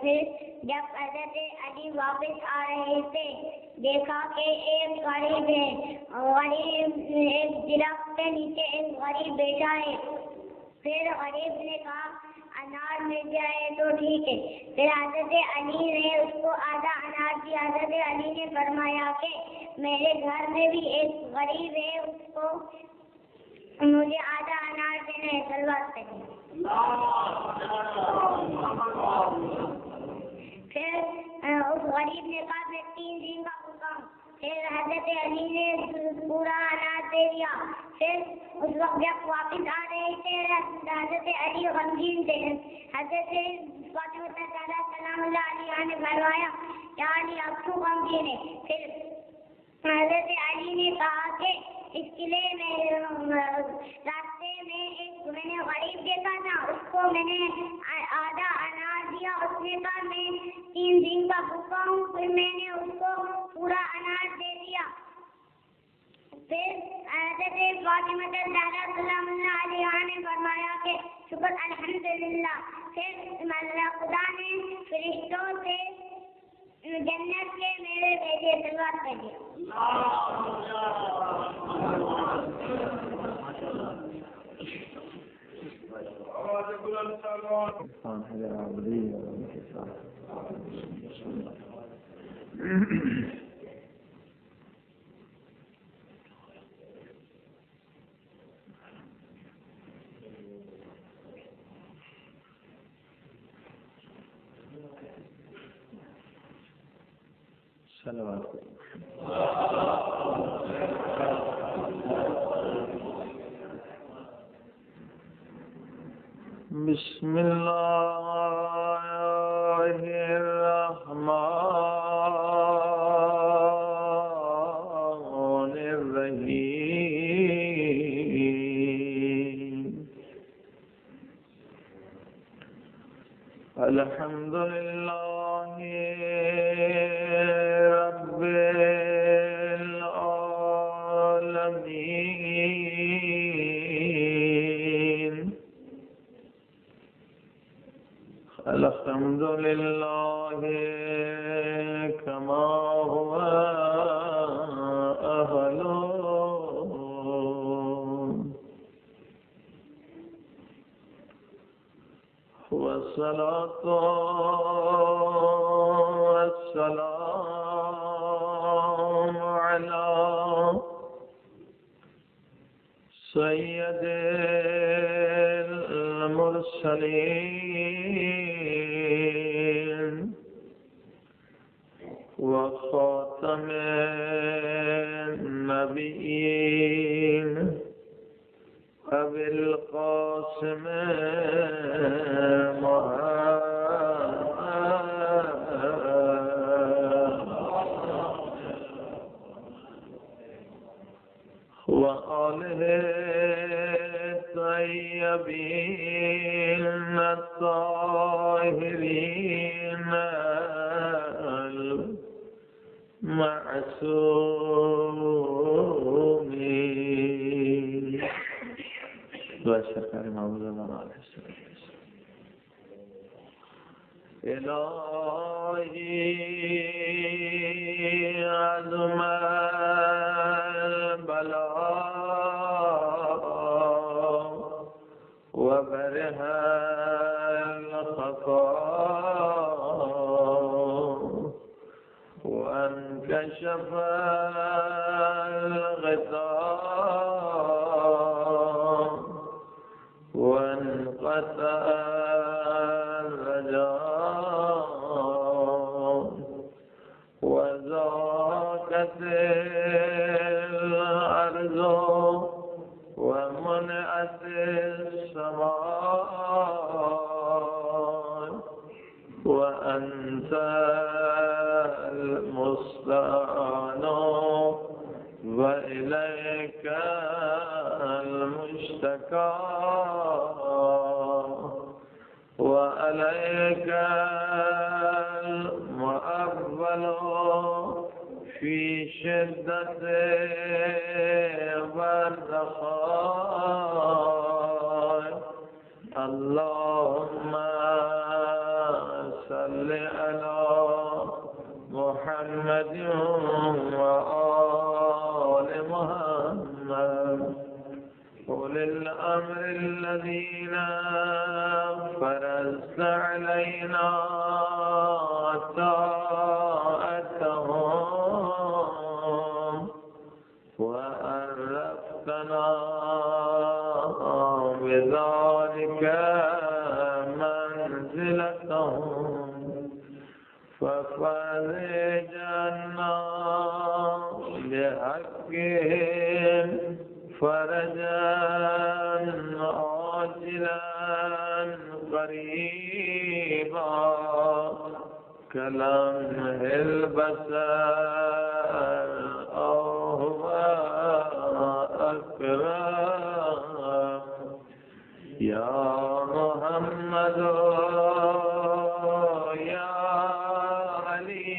پھر جب حضرت علی واپس آ رہے تھے دیکھا کہ ایک غریب ایک درخت کے نیچے ایک غریب بیٹھا ہے۔ پھر غریب نے کہا انار مل جائے تو ٹھیک ہے۔ پھر حضرت علی نے اس کو آدھا انار دیا۔ حضرت علی نے فرمایا کہ میرے گھر میں بھی ایک غریب ہے، اس کو مجھے آدھا انار دینا ہے، تلوار سے۔ پھر اس غریب نے کہا میں 3 دن کا بھوکا ہوں۔ پھر حضرت علی نے پورا انار دے دیا۔ پھر اس وقت جب واپس آ رہے تھے حضرت علی غمگین تھے۔ حضرت فاطمہ الزہرا سلام اللہ علیہا نے فرمایا یا علی اب کیوں غمگین ہے؟ پھر حضرت علی نے کہا کہ اس قلعے میں راستے میں نے غریب دیکھا تھا، اس کو میں نے آدھا انار دیا، اس نے کہا میں 3 دن کا بھوکا ہوں، پھر میں نے اس کو پورا انار دے دیا۔ پھر حضرت فاطمہ الزہرا سلام اللہ علیہا نے فرمایا کہ شکر الحمدللہ۔ پھر خدا نے فرشتوں سے جنت کے میوے بھیجے، تلوار بھیجے۔ بسم اللہ الرحمن الرحیم۔ الحمد للہ رب العالمین۔ الحمد للہ کما هو اہلہ، والصلاة والسلام على سید المرسلین وخاتم النبیین ابی القاسم وآلہ الطیبین الطاہرین المعصومین سرکار محمد اللہ علیہ وسلم۔ الہی عظم البلاء وبرح الخفاء وانكشف الغطاء وانقطع الرجاء وضاقت الأرض ومنعت السماء وأنت المستعان وإليك المشتكى وعليك المؤول في شدة والرخاء اللهم صل على محمد وآل محمد أولي الأمر الذين فرضت علينا طاعتهم وعرفتنا بذلك منزلتهم ففرجنا بحقهم فرجا عاجلا قريبا كلمح البصر أو هو أقرب يا محمد يا علي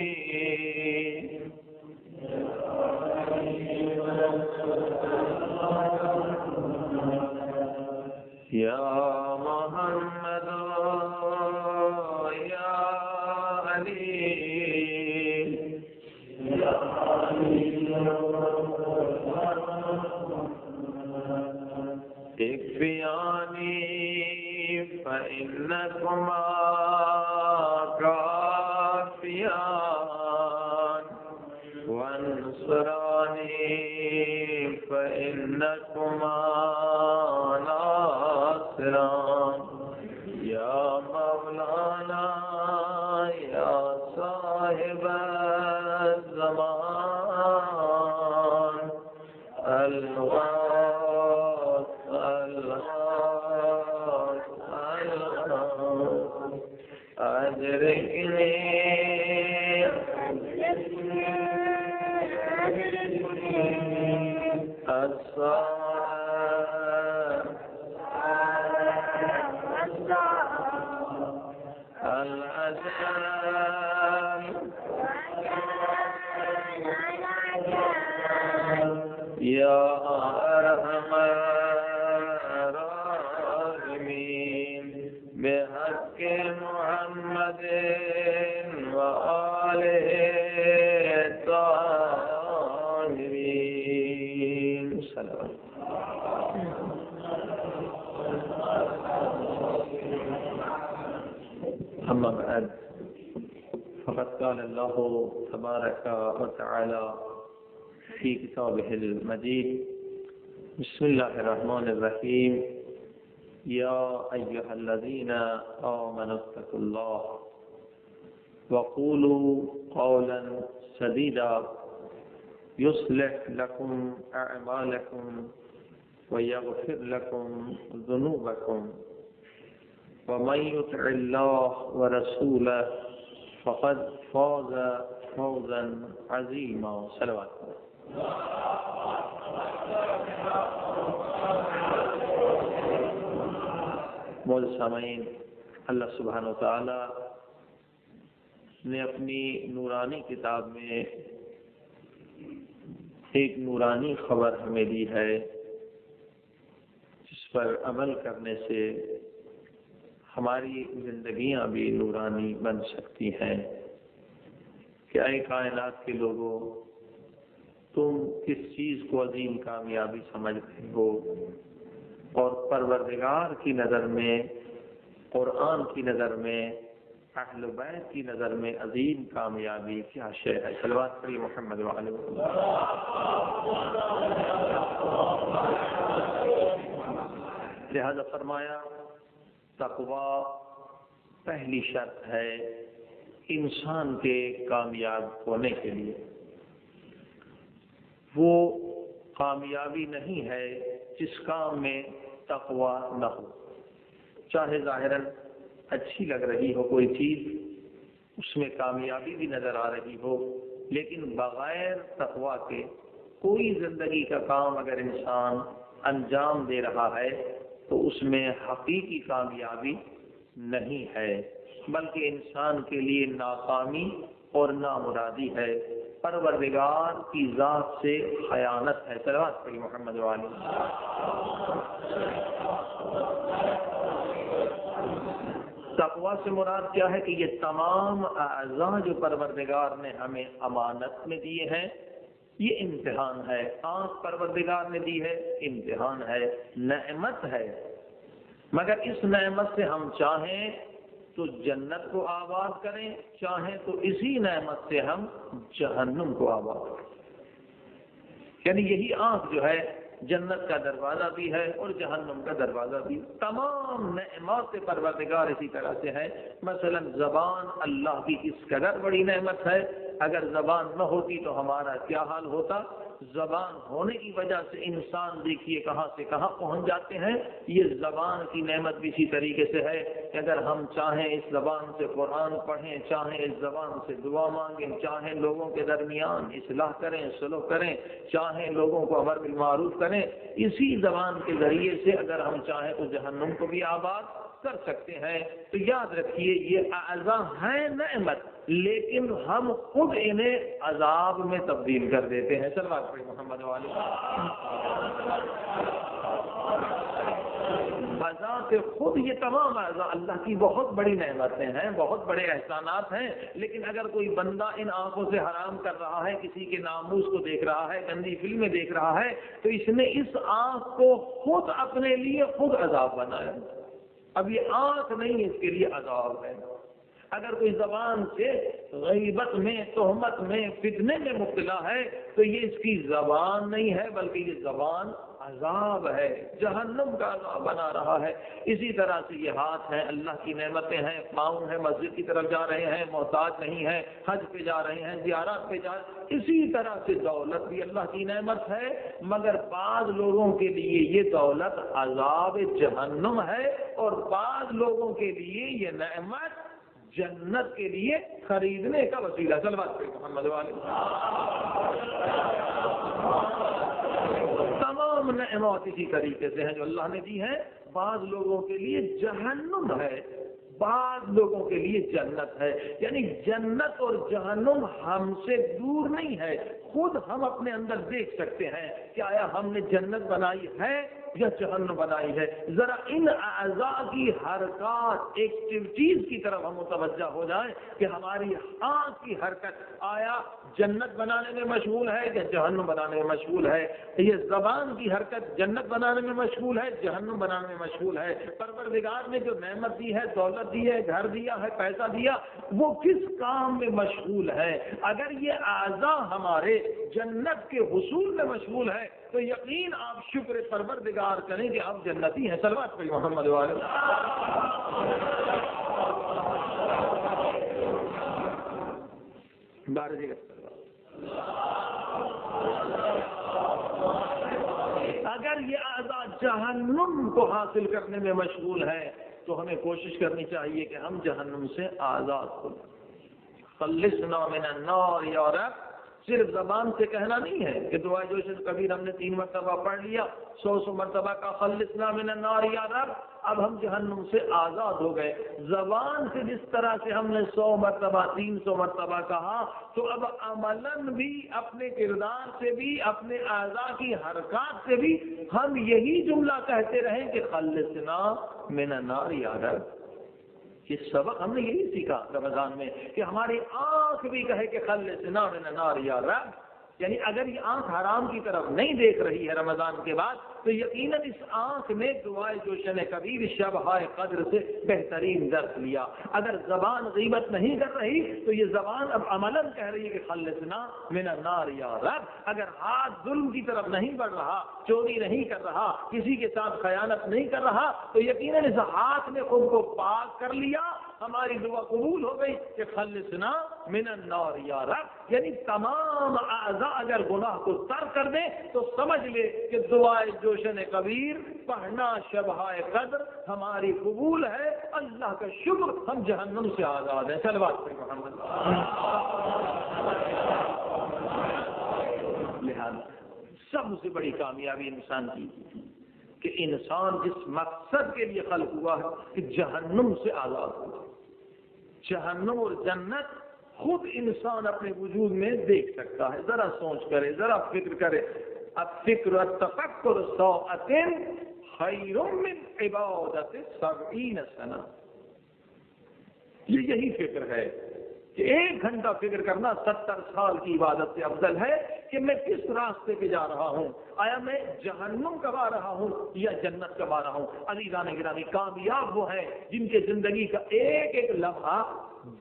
يا محمد يا علي اكفياني فإنكما كافيان وانصراني فإنكما ناصران يا مولانا يا صاحب الزمان الغوث الغوث الغوث أدركني يا أرحم الراحمين بحق محمد وآله الطاهرين سلام. أما بعد فقد قال الله تبارك وتعالى في كتابه المجيد بسم الله الرحمن الرحيم يا أيها الذين آمنوا اتقوا الله وقولوا قولا سديدا يصلح لكم أعمالكم ويغفر لكم ذنوبكم ومن يطع الله ورسوله فقد فاز فوزا عظيما صلوات. معزز سامعین، اللہ سبحانہ وتعالی نے اپنی نورانی کتاب میں ایک نورانی خبر ہمیں دی ہے جس پر عمل کرنے سے ہماری زندگیاں بھی نورانی بن سکتی ہیں کہ اے کائنات کے لوگوں، تم کس چیز کو عظیم کامیابی سمجھتے ہو اور پروردگار کی نظر میں، قرآن کی نظر میں، اہل بیت کی نظر میں عظیم کامیابی کیا شے ہے؟ صلوات پڑھیے محمد وعلیہ وسلم. لہذا فرمایا تقوی پہلی شرط ہے انسان کے کامیاب ہونے کے لیے. وہ کامیابی نہیں ہے جس کام میں تقوی نہ ہو. چاہے ظاہراً اچھی لگ رہی ہو کوئی چیز، اس میں کامیابی بھی نظر آ رہی ہو، لیکن بغیر تقوی کے کوئی زندگی کا کام اگر انسان انجام دے رہا ہے تو اس میں حقیقی کامیابی نہیں ہے، بلکہ انسان کے لیے ناکامی اور نامرادی ہے، پروردگار کی ذات سے خیانت ہے. صلوات پڑھیے محمد والی. تقویٰ سے مراد کیا ہے کہ یہ تمام اعضاء جو پروردگار نے ہمیں امانت میں دیے ہیں، یہ امتحان ہے۔ آنکھ پروردگار نے دی ہے، امتحان ہے، نعمت ہے، مگر اس نعمت سے ہم چاہیں تو جنت کو آباد کریں، چاہیں تو اسی نعمت سے ہم جہنم کو آباد کریں۔ یعنی یہی آنکھ جو ہے جنت کا دروازہ بھی ہے اور جہنم کا دروازہ بھی۔ تمام نعمات پروردگار اسی طرح سے ہے۔ مثلا زبان اللہ کی اس قدر بڑی نعمت ہے، اگر زبان نہ ہوتی تو ہمارا کیا حال ہوتا۔ زبان ہونے کی وجہ سے انسان دیکھیے کہاں سے کہاں پہنچ جاتے ہیں۔ یہ زبان کی نعمت بھی اسی طریقے سے ہے کہ اگر ہم چاہیں اس زبان سے قرآن پڑھیں، چاہیں اس زبان سے دعا مانگیں، چاہیں لوگوں کے درمیان اصلاح کریں، صلح کریں، چاہیں لوگوں کو امر بالمعروف کریں، اسی زبان کے ذریعے سے اگر ہم چاہیں تو جہنم کو بھی آباد کر سکتے ہیں۔ تو یاد رکھیے یہ اعضاء ہیں نعمت، لیکن ہم خود انہیں عذاب میں تبدیل کر دیتے ہیں۔ صلوات پڑھیں محمد والے۔ بذات خود یہ تمام اعضاء اللہ کی بہت بڑی نعمتیں ہیں، بہت بڑے احسانات ہیں، لیکن اگر کوئی بندہ ان آنکھوں سے حرام کر رہا ہے، کسی کے ناموس کو دیکھ رہا ہے، گندی فلمیں دیکھ رہا ہے، تو اس نے اس آنکھ کو خود اپنے لیے خود عذاب بنایا۔ اب یہ آنکھ نہیں، اس کے لیے عذاب ہے۔ اگر کوئی زبان سے غیبت میں، تہمت میں، فتنے میں مبتلا ہے تو یہ اس کی زبان نہیں ہے، بلکہ یہ زبان عذاب ہے، جہنم کا عذاب بنا رہا ہے۔ اسی طرح سے یہ ہاتھ ہیں، اللہ کی نعمتیں ہیں، پاؤں ہیں، مسجد کی طرف جا رہے ہیں، محتاج نہیں ہیں، حج پہ جا رہے ہیں، زیارات پہ جا رہے ہیں۔ اسی طرح سے دولت بھی اللہ کی نعمت ہے، مگر بعض لوگوں کے لیے یہ دولت عذاب جہنم ہے، اور بعض لوگوں کے لیے یہ نعمت جنت کے لیے خریدنے کا وسیلہ۔ صلوات پڑھیں محمد والے۔ تمام نعمات اسی طریقے سے ہیں جو اللہ نے دی ہیں، بعض لوگوں کے لیے جہنم ہے، بعض لوگوں کے لیے جنت ہے۔ یعنی جنت اور جہنم ہم سے دور نہیں ہے، خود ہم اپنے اندر دیکھ سکتے ہیں کہ آیا ہم نے جنت بنائی ہے یا جہنم بنائی ہے۔ ذرا ان اعضاء کی حرکات، ایکٹیویٹیز کی طرف ہم متوجہ ہو جائیں کہ ہماری آنکھ کی حرکت آیا جنت بنانے میں مشغول ہے یا جہنم بنانے میں مشغول ہے۔ یہ زبان کی حرکت جنت بنانے میں مشغول ہے، جہنم بنانے میں مشغول ہے۔ پروردگار نے جو نعمت دی ہے، دولت دی ہے، گھر دیا ہے، پیسہ دیا، وہ کس کام میں مشغول ہے؟ اگر یہ اعضاء ہمارے جنت کے حصول میں مشغول ہے تو یقین آپ شکر پروردگار کریں کہ آپ جنتی ہیں۔ صلوات پڑھیں محمد والے۔ اگر یہ اعضاء جہنم کو حاصل کرنے میں مشغول ہے تو ہمیں کوشش کرنی چاہیے کہ ہم جہنم سے آزاد ہو جائیں۔ خلصنا من النار یا رب صرف زبان سے کہنا نہیں ہے کہ دعائے جوش کبیر ہم نے 3 مرتبہ پڑھ لیا، 100 مرتبہ کا خلصنا من النار یا رب، اب ہم جہنم سے آزاد ہو گئے۔ زبان سے جس طرح سے ہم نے 100 مرتبہ 300 مرتبہ کہا، تو اب عملاً بھی، اپنے کردار سے بھی، اپنے اعضاء کی حرکات سے بھی ہم یہی جملہ کہتے رہیں کہ خلصنا من النار یا رب۔ یہ سبق ہم نے یہی سیکھا رمضان میں کہ ہماری آنکھ بھی کہے کہ خلصنا من النار یا رب۔ یعنی اگر یہ آنکھ حرام کی طرف نہیں دیکھ رہی ہے رمضان کے بعد تو یقیناً اس آنکھ نے دعائے جوشن کبیر شب قدر سے بہترین درس لیا۔ اگر زبان غیبت نہیں کر رہی تو یہ زبان اب عملاً کہہ رہی ہے کہ خلصنا من النار یا رب۔ اگر ہاتھ ظلم کی طرف نہیں بڑھ رہا، چوری نہیں کر رہا، کسی کے ساتھ خیانت نہیں کر رہا، تو یقیناً اس ہاتھ نے خود کو پاک کر لیا، ہماری دعا قبول ہو گئی کہ خلصنا من النار یا رب۔ یعنی تمام اعضاء اگر گناہ کو ترک کر دیں تو سمجھ لے کہ دعائے جوشن کبیر پڑھنا شبہائے قدر ہماری قبول ہے، اللہ کا شکر، ہم جہنم سے آزاد ہیں۔ صلوات پڑھیں محمد۔ لہذا سب سے بڑی کامیابی انسان کی کہ انسان جس مقصد کے لیے خلق ہوا ہے کہ جہنم سے آزاد ہو، جہنم اور جنت خود انسان اپنے وجود میں دیکھ سکتا ہے۔ ذرا سوچ کرے، ذرا فکر کرے، الفکر التفکر ساعۃ خیر من عبادت 70 سنہ۔ یہی فکر ہے کہ 1 گھنٹہ فکر کرنا 70 سال کی عبادت سے افضل ہے کہ میں کس راستے پہ جا رہا ہوں، آیا میں جہنم کب آ رہا ہوں یا جنت کب آ رہا ہوں۔ عزیزان گرامی، کامیاب وہ ہیں جن کے زندگی کا ایک ایک لمحہ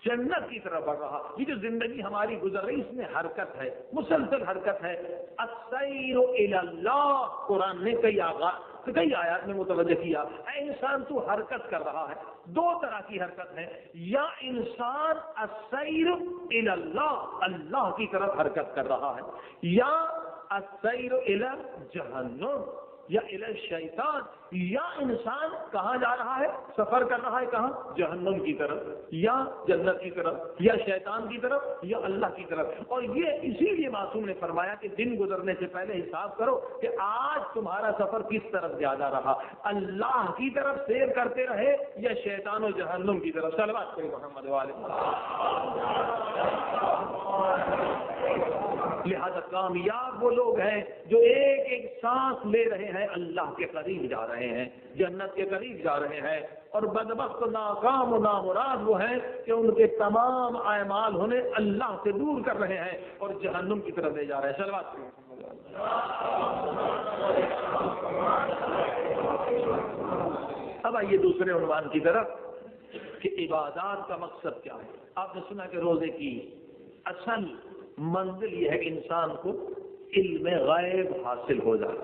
جنت کی طرف بڑھ رہا۔ یہ جو زندگی ہماری گزر رہی اس میں حرکت ہے، مسلسل حرکت ہے۔ السیر الی اللہ، قرآن نے کئی آیات میں متوجہ کیا، اے انسان تو حرکت کر رہا ہے۔ 2 طرح کی حرکت ہے، یا انسان السیر الی اللہ، اللہ کی طرف حرکت کر رہا ہے، یا السیر الی جہنم یا الی الشیطان، یا انسان کہاں جا رہا ہے، سفر کر رہا ہے کہاں، جہنم کی طرف یا جنت کی طرف یا شیطان کی طرف یا اللہ کی طرف۔ اور یہ اسی لیے معصوم نے فرمایا کہ دن گزرنے سے پہلے حساب کرو کہ آج تمہارا سفر کس طرف زیادہ رہا، اللہ کی طرف سیر کرتے رہے یا شیطان و جہنم کی طرف۔ صلوات کریں محمد والے۔ لہذا کامیاب وہ لوگ ہیں جو ایک ایک سانس لے رہے ہیں اللہ کے قریب جا رہے ہیں، جنت کے قریب جا رہے ہیں، اور بدبخت ناکام و نامراد وہ ہیں کہ ان کے تمام اعمال انہیں اللہ سے دور کر رہے ہیں اور جہنم کی طرف لے جا رہے ہیں۔ صلوات کریں۔ اب آئیے دوسرے عنوان کی طرف کہ عبادات کا مقصد کیا ہے۔ آپ نے سنا کہ روزے کی اصل منزل یہ ہے کہ انسان کو علم غیب حاصل ہو جائے،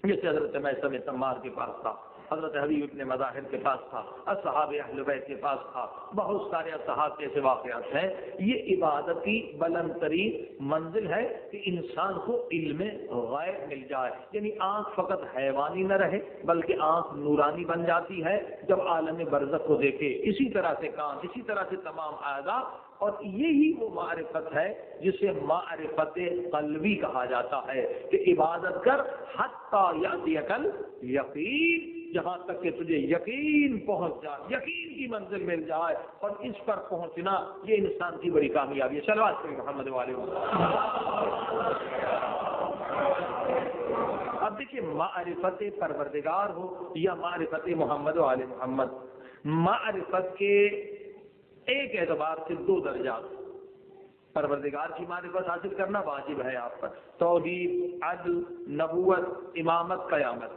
جیسے حضرت میثم تمار کے پاس تھا، حضرت حبیب ابن مظاہر کے پاس تھا، اصحاب اہل بیت کے پاس تھا، بہت سارے اصحاب کے ایسے واقعات ہیں۔ یہ عبادت کی بلند ترین منزل ہے کہ انسان کو علم غیب مل جائے، یعنی آنکھ فقط حیوانی نہ رہے بلکہ آنکھ نورانی بن جاتی ہے جب عالم برزخ کو دیکھے، اسی طرح سے کان، اسی طرح سے تمام اعضاء۔ اور یہی وہ معرفت ہے جسے معرفت قلبی کہا جاتا ہے کہ عبادت کر حتی یأتیک الیقین، جہاں تک کہ تجھے یقین پہنچ جائے، یقین کی منزل مل جائے، اور اس پر پہنچنا یہ انسان کی بڑی کامیابی ہے۔ صلوات کریں محمد والے۔ اب دیکھیے، معرفت پروردگار ہو یا معرفت محمد والے محمد، معرفت کے ایک اعتبار سے 2 درجات۔ پروردگار کی معرفت حاصل کرنا واجب ہے آپ پر، توحید، عدل، نبوت، امامت، قیامت،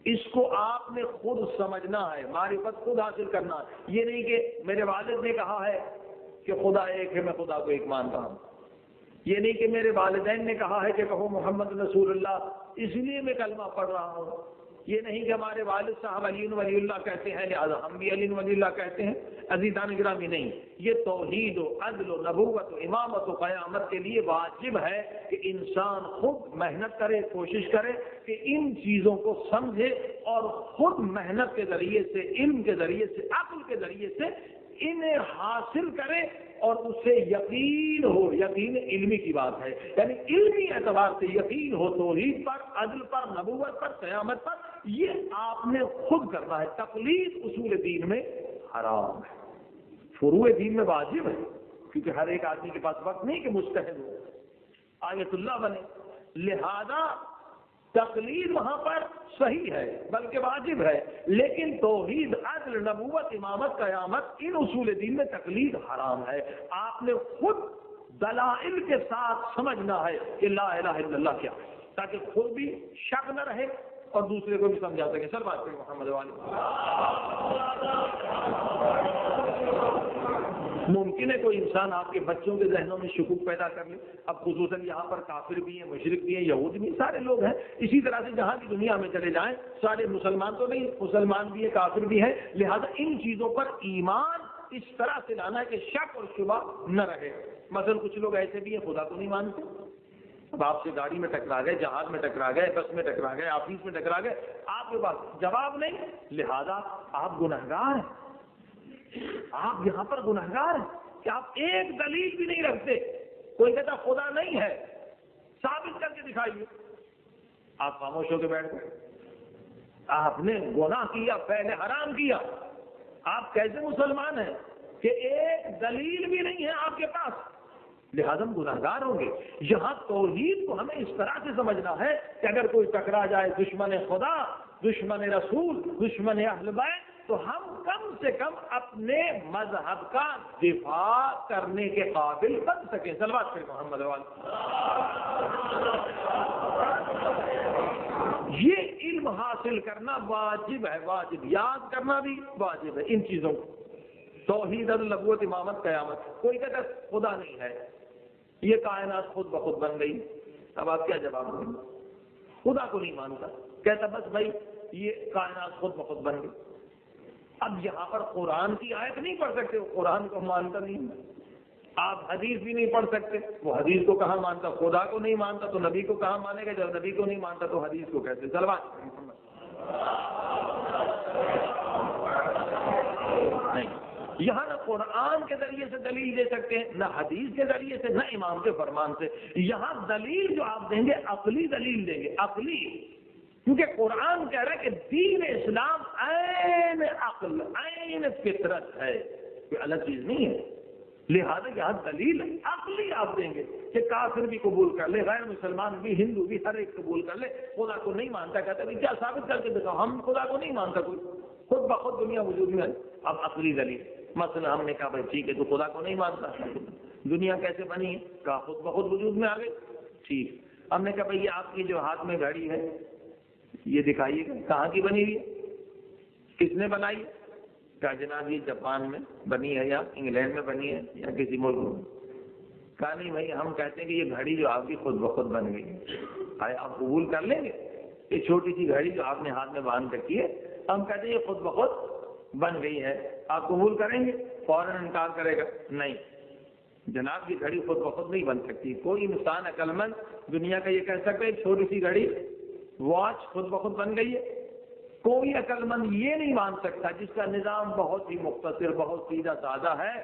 اس کو آپ نے خود سمجھنا ہے، معرفت خود حاصل کرنا ہے۔ یہ نہیں کہ میرے والد نے کہا ہے کہ خدا ایک ہے، میں خدا کو ایک مانتا ہوں، یہ نہیں کہ میرے والدین نے کہا ہے کہ کہو محمد رسول اللہ اس لیے میں کلمہ پڑھ رہا ہوں، یہ نہیں کہ ہمارے والد صاحب علی ولی اللہ کہتے ہیں لہذا ہم بھی علی ولی اللہ کہتے ہیں۔ عزیزان گرامی، نہیں، یہ توحید و عدل و نبوت و امامت و قیامت کے لیے واجب ہے کہ انسان خود محنت کرے، کوشش کرے کہ ان چیزوں کو سمجھے اور خود محنت کے ذریعے سے، علم کے ذریعے سے، عقل کے ذریعے سے انہیں حاصل کرے اور اسے یقین ہو۔ یقین علمی کی بات ہے، یعنی علمی اعتبار سے یقین ہو توحید پر، عدل پر، نبوت پر، قیامت پر، یہ آپ نے خود کرنا ہے۔ تقلید اصول دین میں حرام ہے، فروع دین میں واجب ہے، کیونکہ ہر ایک آدمی کے پاس وقت نہیں کہ مجتہد ہو، آیت اللہ بنے، لہذا تقلید وہاں پر صحیح ہے بلکہ واجب ہے، لیکن توحید، عدل، نبوت، امامت، قیامت، ان اصول دین میں تقلید حرام ہے۔ آپ نے خود دلائل کے ساتھ سمجھنا ہے کہ لا الہ الا اللہ کیا ہے، تاکہ خود بھی شک نہ رہے اور دوسرے کو بھی سمجھا سکے۔ سر بات کریں محمد والی۔ ممکن ہے کوئی انسان آپ کے بچوں کے ذہنوں میں شکوک پیدا کر لے، اب خصوصاً یہاں پر کافر بھی ہیں، مشرک بھی ہیں، یہود بھی ہیں، سارے لوگ ہیں، اسی طرح سے جہاں بھی دنیا میں چلے جائیں سارے مسلمان تو نہیں، مسلمان بھی ہیں، کافر بھی ہیں، لہذا ان چیزوں پر ایمان اس طرح سے لانا ہے کہ شک اور شبہ نہ رہے۔ مثلا کچھ لوگ ایسے بھی ہیں خدا کو نہیں مانتے، اب آپ سے گاڑی میں ٹکرا گئے، جہاز میں ٹکرا گئے، بس میں ٹکرا گئے، آفس میں ٹکرا گئے، آپ کے پاس جواب نہیں، لہذا آپ گنہگار ہیں، آپ یہاں پر گنہگار ہیں کہ آپ ایک دلیل بھی نہیں رکھتے۔ کوئی کہتا خدا نہیں ہے، ثابت کر کے دکھائیے، آپ خاموش ہو کے بیٹھ گئے، آپ نے گناہ کیا، پہلے حرام کیا، آپ کیسے مسلمان ہیں کہ ایک دلیل بھی نہیں ہے آپ کے پاس، لہذا ہم گنہگار ہوں گے۔ یہاں توحید کو ہمیں اس طرح سے سمجھنا ہے کہ اگر کوئی ٹکرا جائے دشمن خدا، دشمن رسول، دشمن اہل بیت، تو ہم کم سے کم اپنے مذہب کا دفاع کرنے کے قابل بن سکیں. صلوات پڑھیں محمد والے. یہ علم حاصل کرنا واجب ہے، واجب. یاد کرنا بھی واجب ہے ان چیزوں کو. توحید، نبوت، امامت، قیامت. کوئی کہتا ہے خدا نہیں ہے، یہ کائنات خود بخود بن گئی. اب آپ کیا جواب دیں؟ خدا کو نہیں مانتا، کہتا بس بھائی یہ کائنات خود بخود بن گئی. اب یہاں پر قرآن کی آیت نہیں پڑھ سکتے، وہ قرآن کو مانتا نہیں. آپ حدیث بھی نہیں پڑھ سکتے، وہ حدیث کو کہاں مانتا؟ خدا کو نہیں مانتا تو نبی کو کہاں مانے گا؟ جب نبی کو نہیں مانتا تو حدیث کو کہتے. سلوات نہیں. یہاں نہ قرآن کے ذریعے سے دلیل دے سکتے ہیں، نہ حدیث کے ذریعے سے، نہ امام کے فرمان سے. یہاں دلیل جو آپ دیں گے عقلی دلیل دیں گے، عقلی. کیونکہ قرآن کہہ رہا ہے کہ دین اسلام عین عقل، عین فطرت ہے، کوئی الگ چیز نہیں ہے. لہذا یہاں دلیل عقلی آپ دیں گے کہ کافر بھی قبول کر لے، غیر مسلمان بھی، ہندو بھی، ہر ایک قبول کر لے. خدا کو نہیں مانتا، کہتا ہے کیا ثابت کر کے دکھاؤ. ہم خدا کو نہیں مانتا، کوئی خود بخود دنیا وجود میں ہے. اب عقلی دلیل مثلا ہم نے کہا بھائی ٹھیک ہے تو خدا کو نہیں مانتا، دنیا کیسے بنی ہے؟ کہا خود بخود وجود میں آ گئی. ٹھیک. ہم نے کہا بھائی یہ آپ کی جو ہاتھ میں گھڑی ہے یہ دکھائیے گا کہاں کی بنی ہوئی ہے، کس نے بنائی ہے؟ کہا جناب یہ جاپان میں بنی ہے یا انگلینڈ میں بنی ہے یا کسی ملک میں. کہا نہیں بھائی ہم کہتے ہیں کہ یہ گھڑی جو آپ کی خود بخود بن گئی ہے. آئے آپ قبول کر لیں گے؟ یہ چھوٹی سی گھڑی جو آپ نے ہاتھ میں باندھ رکھی ہے ہم کہتے ہیں یہ خود بخود بن گئی ہے، آپ قبول کریں گے؟ فوراً انکار کرے گا نہیں جناب یہ گھڑی خود بخود نہیں بن سکتی. کوئی انسان عقل مند دنیا کا یہ کہہ سکتا ہے چھوٹی سی گھڑی واچ خود بخود بن گئی ہے؟ کوئی عقل مند یہ نہیں مان سکتا جس کا نظام بہت ہی مختصر، بہت سیدھا سادہ ہے،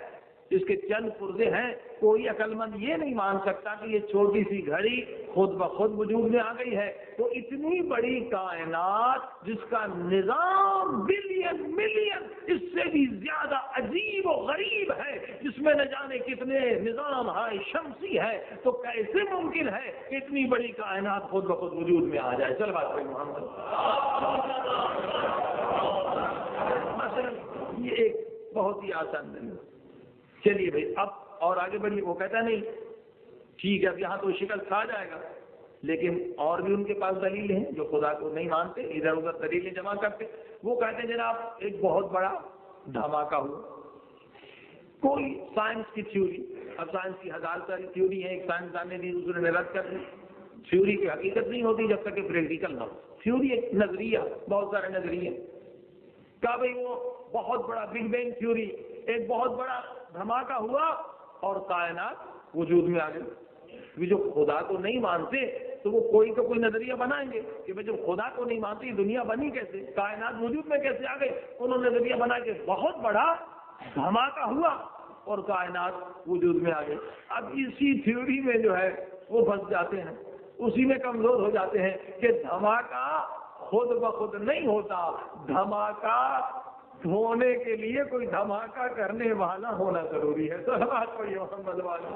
جس کے چند پرزے ہیں. کوئی عقل مند یہ نہیں مان سکتا کہ یہ چھوٹی سی گھڑی خود بخود وجود میں آ گئی ہے. تو اتنی بڑی کائنات جس کا نظام بلین ملین اس سے بھی زیادہ عجیب و غریب ہے، جس میں نہ جانے کتنے نظام ہے، شمسی ہے، تو کیسے ممکن ہے کہ اتنی بڑی کائنات خود بخود وجود میں آ جائے؟ چل بات محمد. مثلا یہ ایک بہت ہی آسان دلیل. چلیے بھائی اب اور آگے بڑھیے. وہ کہتا نہیں ٹھیک ہے اب یہاں تو شکل کھا جائے گا، لیکن اور بھی ان کے پاس دلیل ہیں جو خدا کو نہیں مانتے، ادھر ادھر دلیلیں جمع کرتے. وہ کہتے ہیں جناب ایک بہت بڑا دھماکہ ہوا، کوئی سائنس کی تھیوری. اب سائنس کی ہزار ساری تھیوری ہیں، ایک سائنسدان نے دی دوسرے نے رد کر دی. تھیوری کی حقیقت نہیں ہوتی جب تک کہ پریکٹیکل نہ ہو. تھیوری ایک نظریہ، بہت سارے نظریے. کہا بھائی وہ بہت بڑا بگ بینگ تھیوری، ایک بہت بڑا دھماکہ ہوا اور کائنات وجود میں آ گئی. جو خدا کو نہیں مانتے تو وہ کوئی نظریہ بنائیں گے کہ بھائی جب خدا کو نہیں مانتے دنیا بنی کیسے، کائنات وجود میں کیسے آ گئے. انہوں نے نظریہ بنا کے بہت بڑا دھماکہ ہوا اور کائنات وجود میں آ گئے. اب اسی تھیوری میں جو ہے وہ پھنس جاتے ہیں، اسی میں کمزور ہو جاتے ہیں کہ دھماکہ خود بخود نہیں ہوتا، دھماکہ ہونے کے لیے کوئی دھماکہ کرنے والا ہونا ضروری ہے. تو بات کوئی محمد والا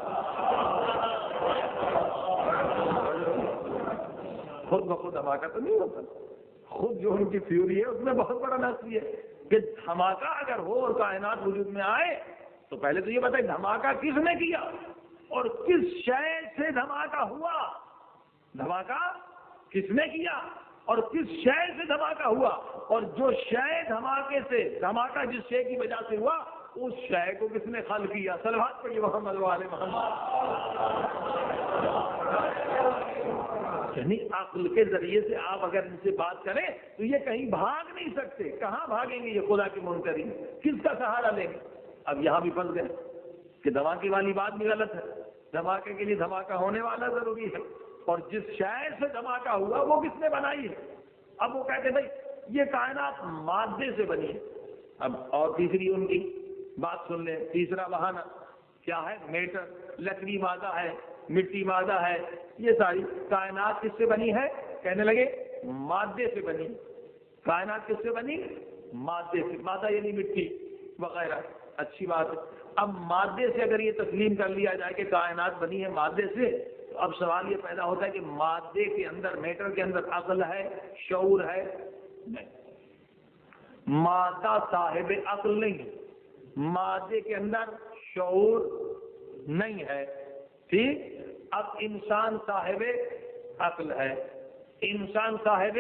خود بخود دھماکہ تو نہیں ہوتا. خود جو ان کی تھیوری ہے اس میں بہت بڑا نظریہ ہے کہ دھماکہ اگر ہو اور کائنات وجود میں آئے تو پہلے تو یہ بتائیں دھماکہ کس نے کیا اور کس شے سے دھماکہ ہوا. دھماکہ کس نے کیا اور کس شے سے دھماکہ ہوا، اور جو شے دھماکے سے، دھماکہ جس شے کی وجہ سے ہوا اس شے کو کس نے خلق کیا. صلوات پڑھیے محمد والے محمد. یعنی عقل کے ذریعے سے آپ اگر ان سے بات کریں تو یہ کہیں بھاگ نہیں سکتے. کہاں بھاگیں گے یہ خدا کے منکرین؟ کس کا سہارا لیں گے؟ اب یہاں بھی پھنس گئے کہ دھماکے والی بات بھی غلط ہے. دھماکے کے لیے دھماکہ ہونے والا ضروری ہے، اور جس شے سے دھماکہ ہوا وہ کس نے بنائی ہے. اب وہ کہتے بھائی یہ کائنات مادے سے بنی ہے. اب اور تیسری ان کی بات سن لیں. تیسرا بہانہ کیا ہے؟ میٹر، لکڑی مادہ ہے، مٹی مادہ ہے. یہ ساری کائنات کس سے بنی ہے؟ کہنے لگے مادے سے بنی. کائنات کس سے بنی؟ مادے سے. مادہ یعنی مٹی وغیرہ. اچھی بات ہے. اب مادے سے اگر یہ تسلیم کر لیا جائے کہ کائنات بنی ہے مادے سے، تو اب سوال یہ پیدا ہوتا ہے کہ مادے کے اندر، میٹر کے اندر عقل ہے، شعور ہے؟ نہیں. مادہ صاحب عقل نہیں ہے، مادے کے اندر شعور نہیں ہے، ٹھیک؟ اب انسان صاحب عقل ہے، انسان صاحب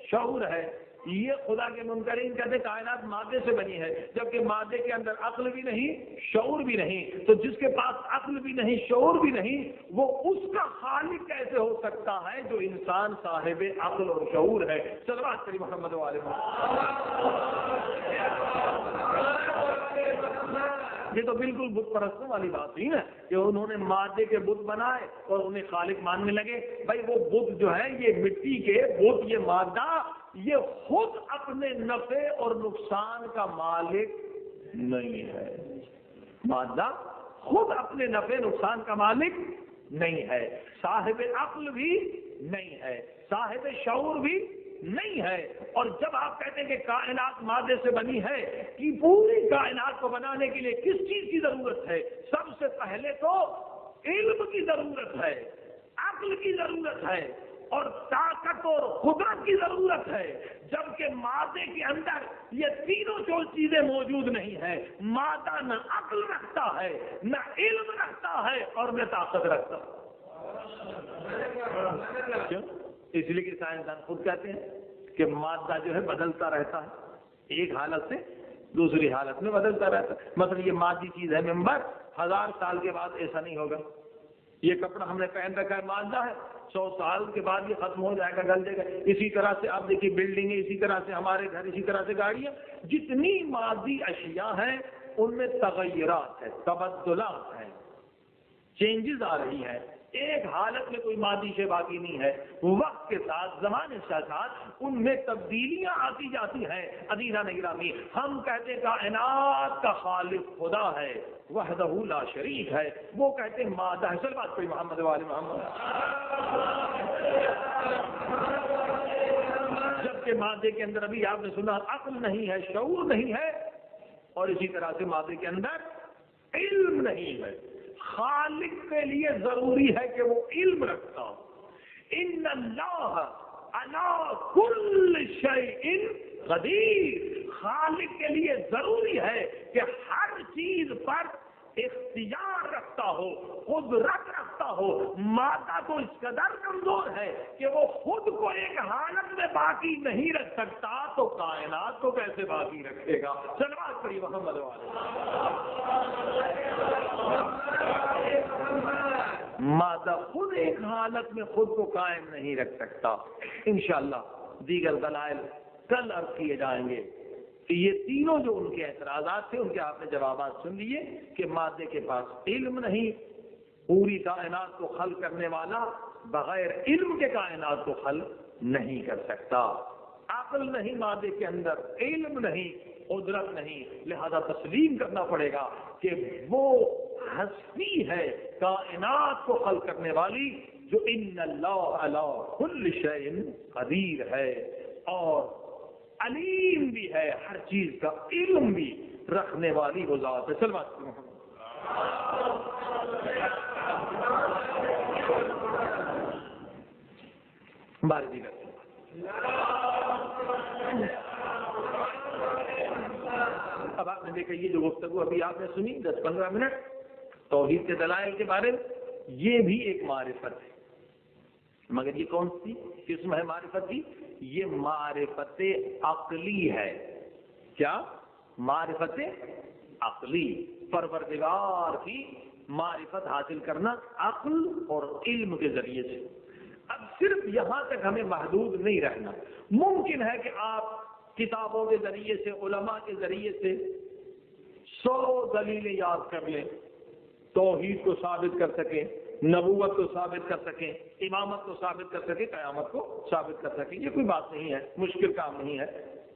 شعور ہے، یہ خدا کے منکرین کہتے کائنات مادے سے بنی ہے، جبکہ مادے کے اندر عقل بھی نہیں شعور بھی نہیں، تو جس کے پاس عقل بھی نہیں شعور بھی نہیں، وہ اس کا خالق کیسے ہو سکتا ہے جو انسان صاحب عقل اور شعور ہے؟ صلوات کریم محمد علیہ یہ تو بالکل بت پرستوں والی بات ہی ہے کہ انہوں نے مادے کے بت بنائے اور انہیں خالق ماننے لگے۔ بھائی وہ بت جو ہے یہ مٹی کے بت، یہ مادہ یہ خود اپنے نفع اور نقصان کا مالک نہیں ہے، مادہ خود اپنے نفع نقصان کا مالک نہیں ہے، صاحب عقل بھی نہیں ہے، صاحب شعور بھی نہیں ہے۔ اور جب آپ کہتے ہیں کہ کائنات مادے سے بنی ہے، کہ پوری کائنات کو بنانے کے لیے کس چیز کی ضرورت ہے؟ سب سے پہلے تو علم کی ضرورت ہے، عقل کی ضرورت ہے، اور طاقت اور قدرت کی ضرورت ہے، جبکہ مادے کے اندر یہ تینوں چیزیں موجود نہیں ہیں۔ مادہ نہ عقل رکھتا ہے، نہ علم رکھتا ہے، اور نہ طاقت رکھتا ہے۔ کیوں؟ اس لیے کہ سائنسدان خود کہتے ہیں کہ مادہ جو ہے بدلتا رہتا ہے، ایک حالت سے دوسری حالت میں بدلتا رہتا ہے۔ مثلا یہ مادی چیز ہے ممبر، 1000 سال کے بعد ایسا نہیں ہوگا۔ یہ کپڑا ہم نے پہن رکھا ہے مادہ ہے، 100 سال کے بعد یہ ختم ہو جائے گا، گل جائے گا۔ اسی طرح سے آپ دیکھیے بلڈنگیں، اسی طرح سے ہمارے گھر، اسی طرح سے گاڑیاں، جتنی مادی اشیاء ہیں ان میں تغیرات ہے، تبدلات ہیں، چینجز آ رہی ہیں۔ ایک حالت میں کوئی مادی شے باقی نہیں ہے، وقت کے ساتھ زمانے کے ساتھ ان میں تبدیلیاں آتی جاتی ہیں۔ عزیزان گرامی، ہم کہتے کائنات کا خالق خدا ہے، وحدہ لا شریک ہے، وہ کہتے مادہ ہے۔ چل بات کوئی محمد والے محمد، جبکہ مادے کے اندر ابھی آپ نے سنا عقل نہیں ہے، شعور نہیں ہے، اور اسی طرح سے مادے کے اندر علم نہیں ہے۔ خالق کے لیے ضروری ہے کہ وہ علم رکھتا ہو۔ ان اللہ علی کل شیء قدیر، خالق کے لیے ضروری ہے کہ ہر چیز پر اختیار رکھتا ہو، قدرت رکھتا ہو۔ مادہ تو اس قدر کمزور ہے کہ وہ خود کو ایک حالت میں باقی نہیں رکھ سکتا، تو کائنات کو کیسے باقی رکھے گا؟ صلوات پڑھی محمد والے۔ مادہ خود ایک حالت میں خود کو قائم نہیں رکھ سکتا۔ انشاءاللہ دیگر دلائل کل عرض کیے جائیں گے کہ یہ تینوں جو ان کے اعتراضات تھے ان کے آپ نے جوابات سن لیے کہ مادے کے پاس علم نہیں، پوری کائنات کو خلق کرنے والا بغیر علم کے کائنات کو خلق نہیں کر سکتا۔ عقل نہیں مادے کے اندر، علم نہیں، قدرت نہیں، لہذا تسلیم کرنا پڑے گا کہ وہ ہستی ہے کائنات کو خلق کرنے والی جو ان اللہ علی کل شیء قدیر ہے، اور علیم بھی ہے، ہر چیز کا علم بھی رکھنے والی وہ ذات ہے۔ سلوات محمد۔ بارگی کرتے اب آپ نے دیکھا یہ جو گفتگو ابھی آپ نے سنی 10-15 منٹ توحید کے دلائل کے بارے میں، یہ بھی ایک معرفت ہے، مگر یہ کون سی قسم ہے معرفت کی؟ یہ معرفت عقلی ہے۔ کیا؟ معرفت عقلی، پروردگار کی معرفت حاصل کرنا عقل اور علم کے ذریعے سے۔ اب صرف یہاں تک ہمیں محدود نہیں رہنا، ممکن ہے کہ آپ کتابوں کے ذریعے سے، علماء کے ذریعے سے 100 دلیلیں یاد کر لیں، توحید کو ثابت کر سکیں، نبوت کو ثابت کر سکیں، امامت کو ثابت کر سکیں، قیامت کو ثابت کر سکیں۔ یہ کوئی بات نہیں ہے، مشکل کام نہیں ہے۔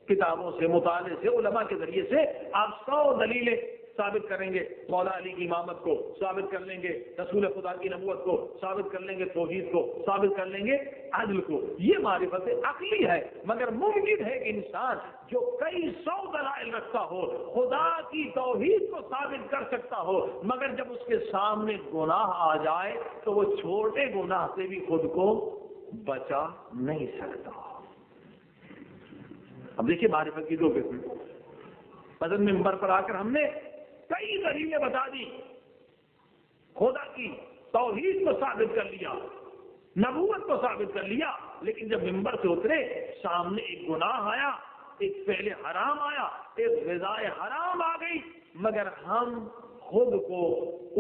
کتابوں سے، مطالعے سے، علماء کے ذریعے سے آپ 100 دلیلیں ثابت کریں گے، مولا علی کی امامت کو ثابت کر لیں گے، رسول خدا کی نبوت کو ثابت کر لیں گے، توحید کو ثابت کر لیں گے، عدل کو۔ یہ معرفت عقلی ہے، مگر ممکن ہے کہ انسان جو کئی 100 دلائل رکھتا ہو، خدا کی توحید کو ثابت کر سکتا ہو، مگر جب اس کے سامنے گناہ آ جائے تو وہ چھوٹے گناہ سے بھی خود کو بچا نہیں سکتا۔ اب دیکھیے معرفت کی دو قسم، مثلا منبر پر آ کر ہم نے کئی دلیلیں بتا دی، خدا کی توحید کو ثابت کر لیا، نبوت کو ثابت کر لیا، لیکن جب منبر سے اترے سامنے ایک گناہ آیا، ایک فعل حرام آیا، ایک غذائے حرام آ گئی، مگر ہم خود کو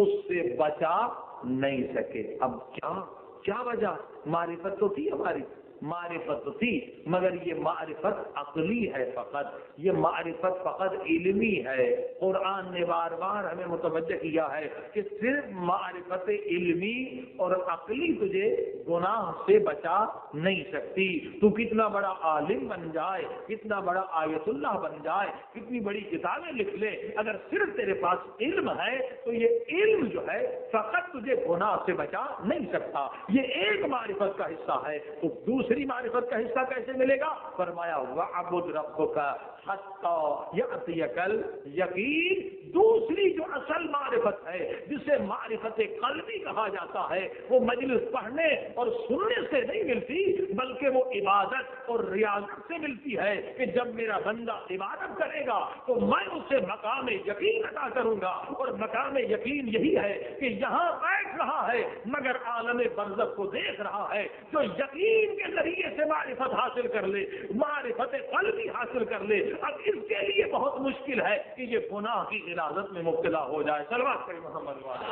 اس سے بچا نہیں سکے۔ اب کیا وجہ؟ معرفت تو تھی، ہماری معرفت تو تھی، مگر یہ معرفت عقلی ہے فقط، یہ معرفت فقط علمی ہے۔ قرآن نے بار بار ہمیں متوجہ کیا ہے کہ صرف معرفت علمی اور عقلی تجھے گناہ سے بچا نہیں سکتی۔ تو کتنا بڑا عالم بن جائے، کتنا بڑا آیت اللہ بن جائے، کتنی بڑی کتابیں لکھ لے، اگر صرف تیرے پاس علم ہے تو یہ علم جو ہے فقط تجھے گناہ سے بچا نہیں سکتا، یہ ایک معرفت کا حصہ ہے۔ تو دوسری معرفت کا حصہ کیسے ملے گا؟ فرمایا وَاعْبُدْ رَبَّكَ حَتَّىٰ يَأْتِيَكَ الْيَقِينُ۔ دوسری جو اصل معرفت ہے، جسے معرفت قلبی کہا جاتا ہے، وہ مجلس پڑھنے اور سننے سے نہیں ملتی، بلکہ وہ عبادت اور ریاضت سے ملتی ہے کہ جب میرا بندہ عبادت کرے گا تو میں اسے مقام یقین عطا کروں گا، اور مقام یقین یہی ہے کہ یہاں بیٹھ رہا ہے مگر عالم برزخ کو دیکھ رہا ہے۔ جو یقین کے ذریعے سے معرفت حاصل کر لے، معرفت قلبی حاصل کر لے، اب اس کے لیے بہت مشکل ہے کہ یہ گناہ کی غلاظت میں مبتلا ہو جائے۔ صلوات کریں محمد والے۔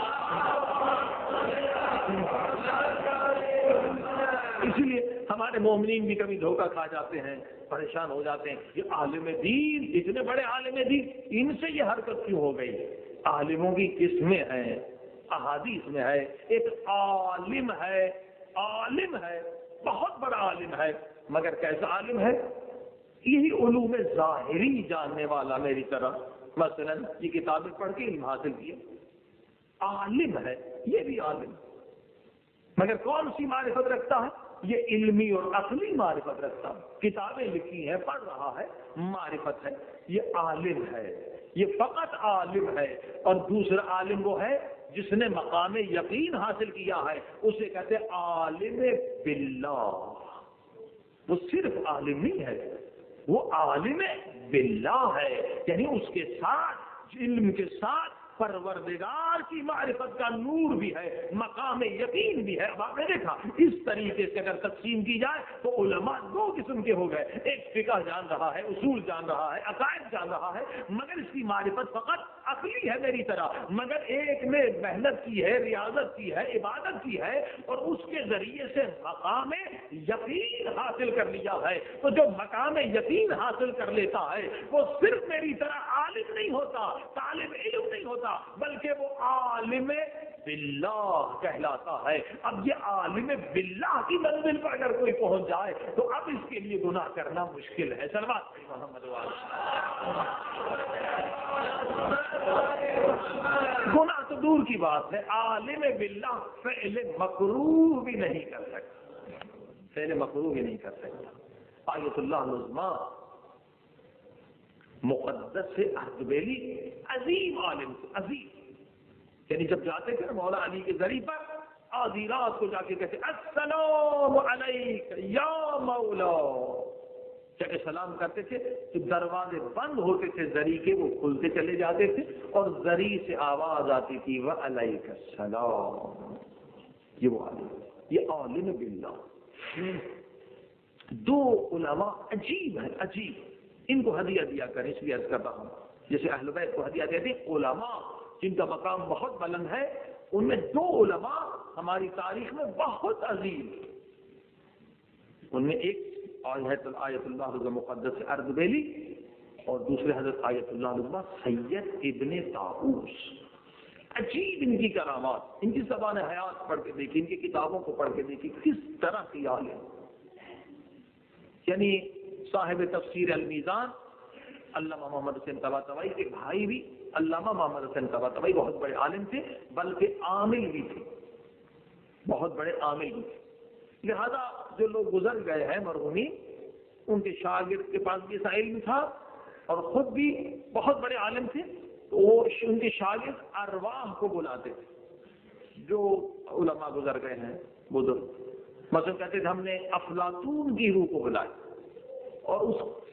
اسی لیے ہمارے مومنین بھی کبھی دھوکہ کھا جاتے ہیں، پریشان ہو جاتے ہیں، یہ عالم دین، اتنے بڑے عالم دین، ان سے یہ حرکت کیوں ہو گئی؟ عالموں کی قسمیں ہیں، احادیث میں ہے، ایک عالم ہے، عالم ہے، بہت بڑا عالم ہے، مگر کیسا عالم ہے؟ یہی علوم ظاہری جاننے والا میری طرح، مثلا یہ کتابیں پڑھ کے علم حاصل کیا، عالم ہے، یہ بھی عالم، مگر کون سی معرفت رکھتا ہے؟ یہ علمی اور عقلی معرفت رکھتا ہے، کتابیں لکھی ہیں، پڑھ رہا ہے، معرفت ہے، یہ عالم ہے، یہ فقط عالم ہے۔ اور دوسرا عالم وہ ہے جس نے مقام یقین حاصل کیا ہے، اسے کہتے ہیں عالم باللہ۔ وہ صرف عالم نہیں ہے، وہ عالم باللہ ہے، یعنی اس کے ساتھ، علم کے ساتھ پروردگار کی معرفت کا نور بھی ہے، مقام یقین بھی ہے۔ اب آپ نے دیکھا اس طریقے سے اگر تقسیم کی جائے تو علماء دو قسم کے ہو گئے، ایک فقہ جان رہا ہے، اصول جان رہا ہے، عقائد جان رہا ہے، مگر اس کی معرفت فقط عقلی ہے میری طرح، مگر ایک نے محنت کی ہے، ریاضت کی ہے، عبادت کی ہے، اور اس کے ذریعے سے مقام یقین حاصل کر لیا ہے۔ تو جو مقام یقین حاصل کر لیتا ہے وہ صرف میری طرح عالم نہیں ہوتا، طالب علم نہیں ہوتا، بلکہ وہ عالم باللہ کہلاتا ہے۔ اب یہ عالم باللہ کی منزل پر اگر کوئی پہنچ جائے تو اب اس کے لیے گناہ کرنا مشکل ہے۔ صلوات محمد گناہ تو دور کی بات ہے، عالم باللہ فعل مکروہ بھی نہیں کر سکتا، فعل مکروہ بھی نہیں کر سکتا۔ آیت اللہ العظمیٰ مقدس سے اردبیلی عظیم عالم سے، عظیم، یعنی جب جاتے تھے مولا علی کے ذریعے پر آدھی رات کو جا کے کہتے السلام علیک یا مولا، جب سلام کرتے تھے تو دروازے بند ہوتے تھے زری کے، وہ کھلتے چلے جاتے تھے اور زری سے آواز آتی تھی وعلیک السلام۔ یہ وہ عالم، یہ عالم باللہ۔ دو علماء عجیب ہیں، عجیب، ان کو ہدیہ دیا کریں، اس لیے عرض کر رہا ہوں، جیسے اہل بیت کو ہدیہ دیتے ہیں، علماء جن کا مقام بہت بلند ہے، ان میں دو علماء ہماری تاریخ میں بہت عظیم، ان میں ایک آیت اللہ مقدس اردبیلی اور دوسرے حضرت آیت اللہ سید ابن طاؤس۔ عجیب ان کی کرامات، ان کی زبان حیات پڑھ کے دیکھی، ان کی کتابوں کو پڑھ کے دیکھی، کس طرح کی عالم، یعنی صاحب تفسیر المیزان علامہ محمد حسین طباطبائی کے بھائی بھی علامہ محمد حسین طباطبائی بہت بڑے عالم تھے، بلکہ عامل بھی تھے، بہت بڑے عامل بھی تھے۔ لہذا جو لوگ گزر گئے ہیں مرحومین، ان کے شاگرد کے پاس بھی علم تھا اور خود بھی بہت بڑے عالم تھے، تو وہ ان کے شاگرد ارواح کو بلاتے تھے، جو علماء گزر گئے ہیں بزرگ، مثلا کہتے تھے ہم نے افلاطون کی روح کو بلایا، اور اس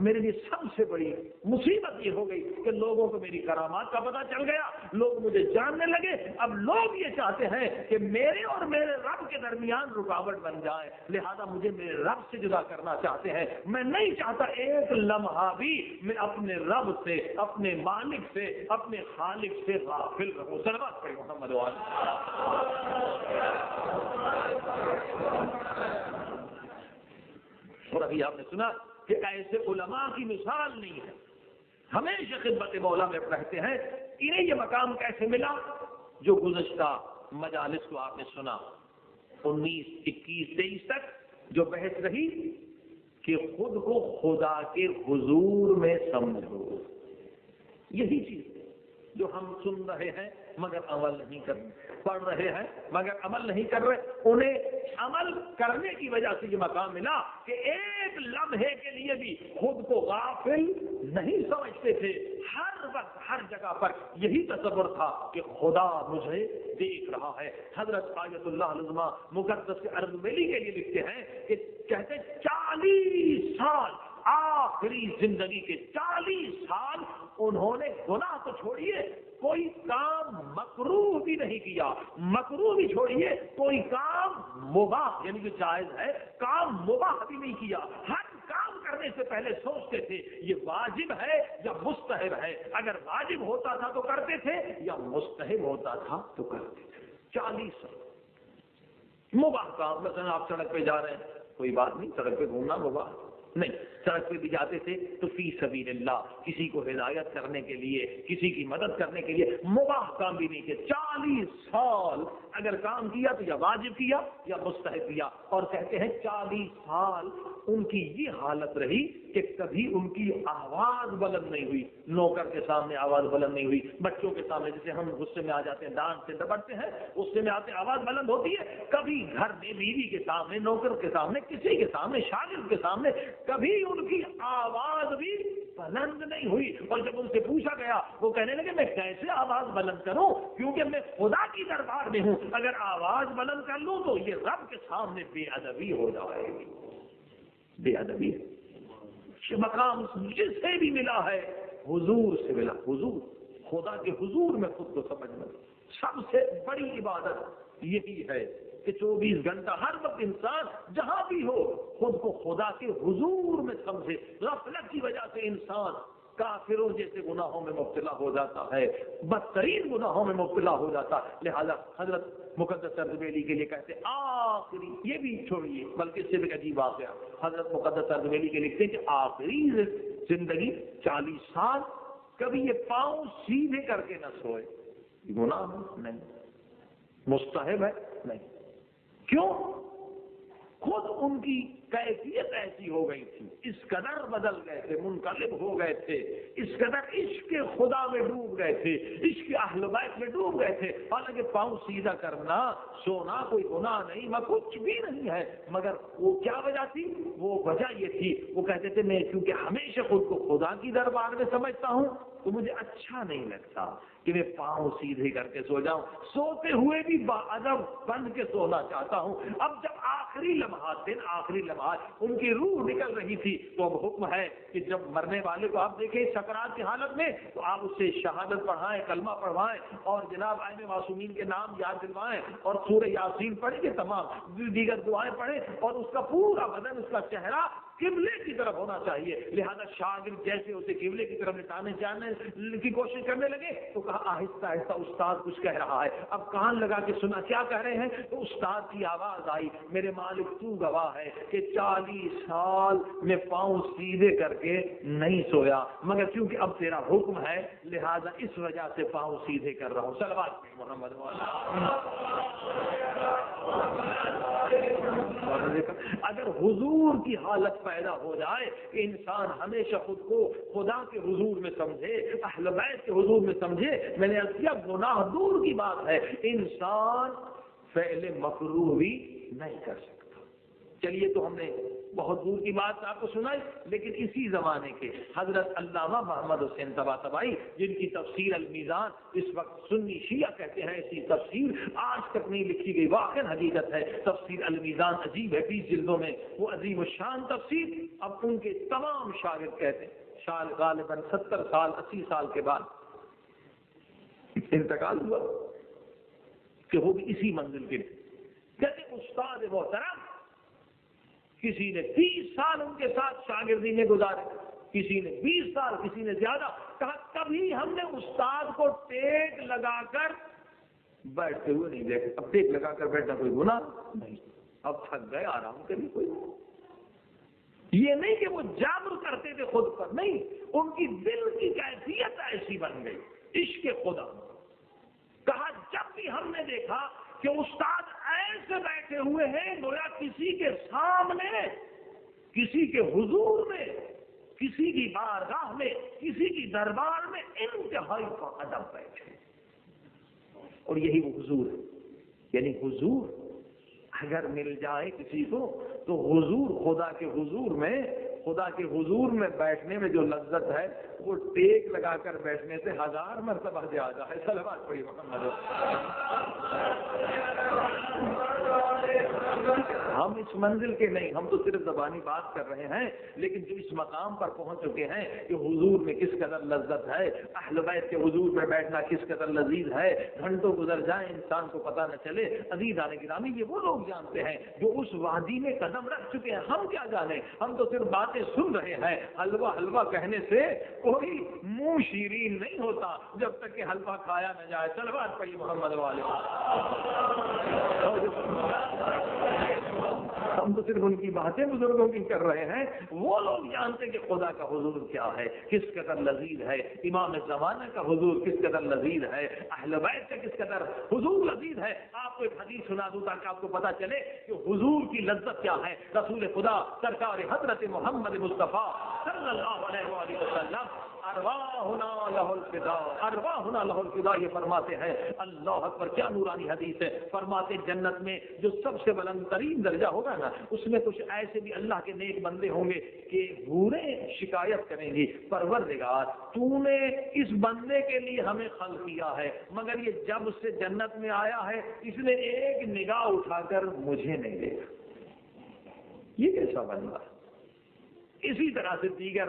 میرے لیے سب سے بڑی مصیبت یہ ہو گئی کہ لوگوں کو میری کرامات کا پتہ چل گیا، لوگ مجھے جاننے لگے، اب لوگ یہ چاہتے ہیں کہ میرے اور میرے رب کے درمیان رکاوٹ بن جائے، لہذا مجھے میرے رب سے جدا کرنا چاہتے ہیں۔ میں نہیں چاہتا ایک لمحہ بھی میں اپنے رب سے، اپنے مالک سے، اپنے خالق سے غافل رہوں۔ صلوات پڑھیں محمد اور ابھی آپ نے سنا کہ ایسے علماء کی مثال نہیں ہے، ہمیشہ خدمت مولا میں رہتے ہیں۔ انہیں یہ مقام کیسے ملا؟ جو گزشتہ مجالس کو آپ نے سنا 19، 21، 23 تک جو بحث رہی کہ خود کو خدا کے حضور میں سمجھو، یہی چیز جو ہم سن رہے ہیں مگر عمل نہیں کر رہے، پڑھ رہے ہیں مگر عمل نہیں کر رہے۔ انہیں عمل کرنے کی وجہ سے یہ مقام ملا کہ ایک لمحے کے لیے بھی خود کو غافل نہیں سمجھتے تھے، ہر وقت ہر جگہ پر یہی تصور تھا کہ خدا مجھے دیکھ رہا ہے۔ حضرت آیت اللہ العظمیٰ مقدس ارض ویلی کے لیے لکھتے ہیں کہ کہتے 40 سال، آخری زندگی کے 40 سال انہوں نے گناہ تو چھوڑیے کوئی کام مکروہ بھی نہیں کیا، مکروہ بھی چھوڑیے کوئی کام مباح یعنی جو جائز ہے کام مباح بھی نہیں کیا۔ ہر کام کرنے سے پہلے سوچتے تھے یہ واجب ہے یا مستحب ہے، اگر واجب ہوتا تھا تو کرتے تھے یا مستحب ہوتا تھا تو کرتے تھے۔ 40 سال مباح کام، مثلا آپ سڑک پہ جا رہے ہیں، کوئی بات نہیں، سڑک پہ گھومنا مباح نہیں، سڑک پہ بھی جاتے تھے تو فی سبیل اللہ، کسی کو ہدایت کرنے کے لیے، کسی کی مدد کرنے کے لیے مباح کام بھی نہیں کیا۔ 40 سال اگر کام کیا تو یا واجب کیا یا مستحب کیا، اور کہتے ہیں 40 سال ان کی یہ حالت رہی کہ کبھی ان کی آواز بلند نہیں ہوئی، نوکر کے سامنے آواز بلند نہیں ہوئی، بچوں کے سامنے جسے ہم غصے میں آ جاتے ہیں ڈانٹ سے دبڑتے ہیں، غصے میں آتے آواز بلند ہوتی ہے، کبھی گھر میں بیوی کے سامنے، نوکر کے سامنے، کسی کے سامنے، شاگرد کے سامنے کبھی ان کی آواز بھی بلند نہیں ہوئی۔ اور جب ان سے پوچھا گیا وہ کہنے لگے میں کیسے آواز بلند کروں، کیونکہ میں خدا کی دربار میں ہوں، اگر آواز بلند کر لوں تو یہ رب کے سامنے بے ادبی ہو جائے گی، بے ادبی۔ مقام جس سے بھی ملا ہے حضور سے ملا، حضور، خدا کے حضور میں خود کو سمجھنا سب سے بڑی عبادت یہی ہے کہ 24 گھنٹہ ہر وقت انسان جہاں بھی ہو خود کو خدا کے حضور میں سمجھے۔ غفلت کی وجہ سے انسان کافروں جیسے گناہوں میں مبتلا ہو جاتا ہے، بدترین گناہوں میں مبتلا ہو جاتا ہے۔ لہذا حضرت مقدس ارض ویلی کے لیے کہتے آخری، یہ بھی چھوڑیے بلکہ اس سے بھی عجیب واقعہ، حضرت مقدس ارض ویلی کے لکھتے ہیں کہ آخری زندگی 40 سال کبھی یہ پاؤں سیدھے کر کے نہ سوئے، گناہ نہیں، مستحب ہے نہیں، کیوں؟ خود ان کی کیفیت ایسی ہو گئی تھی، اس قدر بدل گئے تھے، منقلب ہو گئے تھے، اس قدر عشق خدا میں ڈوب گئے تھے، عشق اہل بیت میں ڈوب گئے تھے۔ حالانکہ پاؤں سیدھا کرنا، سونا کوئی گناہ نہیں، کچھ بھی نہیں ہے، مگر وہ کیا وجہ تھی؟ وہ وجہ یہ تھی، وہ کہتے تھے میں کیونکہ ہمیشہ خود کو خدا کی دربار میں سمجھتا ہوں تو مجھے اچھا نہیں لگتا کہ میں پاؤں سیدھے کر کے سو جاؤں، سوتے ہوئے بھی باادب بن کے سونا چاہتا ہوں۔ اب جب آخری لمحات دن، آخری لمحات ان کی روح نکل رہی تھی تو اب حکم ہے کہ جب مرنے والے کو آپ دیکھیں سکرات کی حالت میں تو آپ اس سے شہادت پڑھائیں، کلمہ پڑھوائیں اور جناب ائمہ معصومین کے نام یاد دلوائیں اور سورہ یاسین پڑھیں کہ تمام دیگر دعائیں پڑھیں، اور اس کا پورا بدن، اس کا چہرہ قبلے کی طرف ہونا چاہیے۔ لہذا شاگرد جیسے اسے قبلے کی طرف لٹانے جانے کی کوشش کرنے لگے تو کہا آہستہ آہستہ استاد کچھ کہہ رہا ہے، اب کان لگا کے سنا کیا کہہ رہے ہیں، تو استاد کی آواز آئی، میرے مالک تو گواہ ہے کہ 40 سال میں پاؤں سیدھے کر کے نہیں سویا، مگر کیونکہ اب تیرا حکم ہے لہذا اس وجہ سے پاؤں سیدھے کر رہا ہوں۔ صلوات محمد اگر حضور کی حالت پیدا ہو جائے کہ انسان ہمیشہ خود کو خدا کے حضور میں سمجھے، اہل بیت کے حضور میں سمجھے، میں نے عرض کیا گناہ دور کی بات ہے، انسان فعل مکروہ بھی نہیں کر سکتا۔ چلیے تو ہم نے بہت دور کی بات آپ کو سنائی، لیکن اسی زمانے کے حضرت علامہ محمد حسین طباطبائی، جن کی تفسیر المیزان اس وقت سنی شیعہ کہتے ہیں، ایسی تفسیر آج تک نہیں لکھی گئی، واقعا حقیقت ہے تفسیر المیزان عجیب ہے، 20 جلدوں میں وہ عظیم الشان تفسیر، اب ان کے تمام شاگرد کہتے ہیں غالباً 70 سال 80 سال کے بعد انتقال ہوا کہ وہ بھی اسی منزل کے لیے کہتے استاد محترم کسی نے 30 سال ان کے ساتھ شاگردی میں گزارے، کسی نے 20 سال، کسی نے زیادہ، کہا کبھی ہم نے استاد کو ٹیک لگا کر بیٹھتے ہوئے نہیں دیکھا۔ اب ٹیک لگا کر بیٹھنا کوئی گناہ نہیں، اب تھک گئے آرام کے بھی کوئی، یہ نہیں کہ وہ جبر کرتے تھے خود پر، نہیں، ان کی دل کی کیفیت ایسی بن گئی، عشق خدا۔ کہا جب بھی ہم نے دیکھا کہ استاد ایسے بیٹھے ہوئے ہیں گویا کسی کے سامنے، کسی کے حضور میں، کسی کی بارگاہ میں، کسی کی دربار میں انتہائی کا ادب بیٹھے، اور یہی وہ حضور ہے۔ یعنی حضور اگر مل جائے کسی کو تو حضور، خدا کے حضور میں، خدا کے حضور میں بیٹھنے میں جو لذت ہے وہ ٹیک لگا کر بیٹھنے سے 1000 مرتبہ زیادہ ہے۔ صلوات پڑھی محمد۔ ہم اس منزل کے نہیں، ہم تو صرف زبانی بات کر رہے ہیں، لیکن جو اس مقام پر پہنچ چکے ہیں کہ حضور میں کس قدر لذت ہے، اہل بیت کے حضور میں بیٹھنا کس قدر لذیذ ہے، گھنٹوں گزر جائیں انسان کو پتہ نہ چلے۔ عزیزان گرامی، یہ وہ لوگ جانتے ہیں جو اس وادی میں قدم رکھ چکے ہیں، ہم کیا جانیں، ہم تو صرف باتیں سن رہے ہیں۔ حلوہ حلوہ کہنے سے کوئی منہ شیرین نہیں ہوتا جب تک کہ حلوہ کھایا نہ جائے۔ صلوات پڑھی محمد والے۔ ہم تو صرف ان کی باتیں بزرگوں کی کر رہے ہیں، وہ لوگ جانتے ہیں کہ خدا کا حضور کیا ہے، کس قدر لذیذ ہے، امام زمانہ کا حضور کس قدر لذیذ ہے، اہل بیت کا کس قدر حضور لذیذ ہے۔ آپ کو ایک حدیث سنا دوں تاکہ آپ کو پتا چلے کہ حضور کی لذت کیا ہے۔ رسول خدا سرکار حضرت محمد مصطفیٰ صلی اللہ علیہ وآلہ وسلم ارواحنا لہ الفداء، ارواحنا لہ الفداء، یہ فرماتے ہیں، اللہ اکبر، کیا نورانی حدیث ہے۔ فرماتے جنت میں جو سب سے بلند ترین درجہ ہوگا نا، اس میں کچھ ایسے بھی اللہ کے نیک بندے ہوں گے کہ حوریں شکایت کریں گی، پروردگار تو نے اس بندے کے لیے ہمیں خلق کیا ہے، مگر یہ جب سے جنت میں آیا ہے اس نے ایک نگاہ اٹھا کر مجھے نہیں دیکھا، یہ کیسا بندہ۔ اسی طرح سے دیگر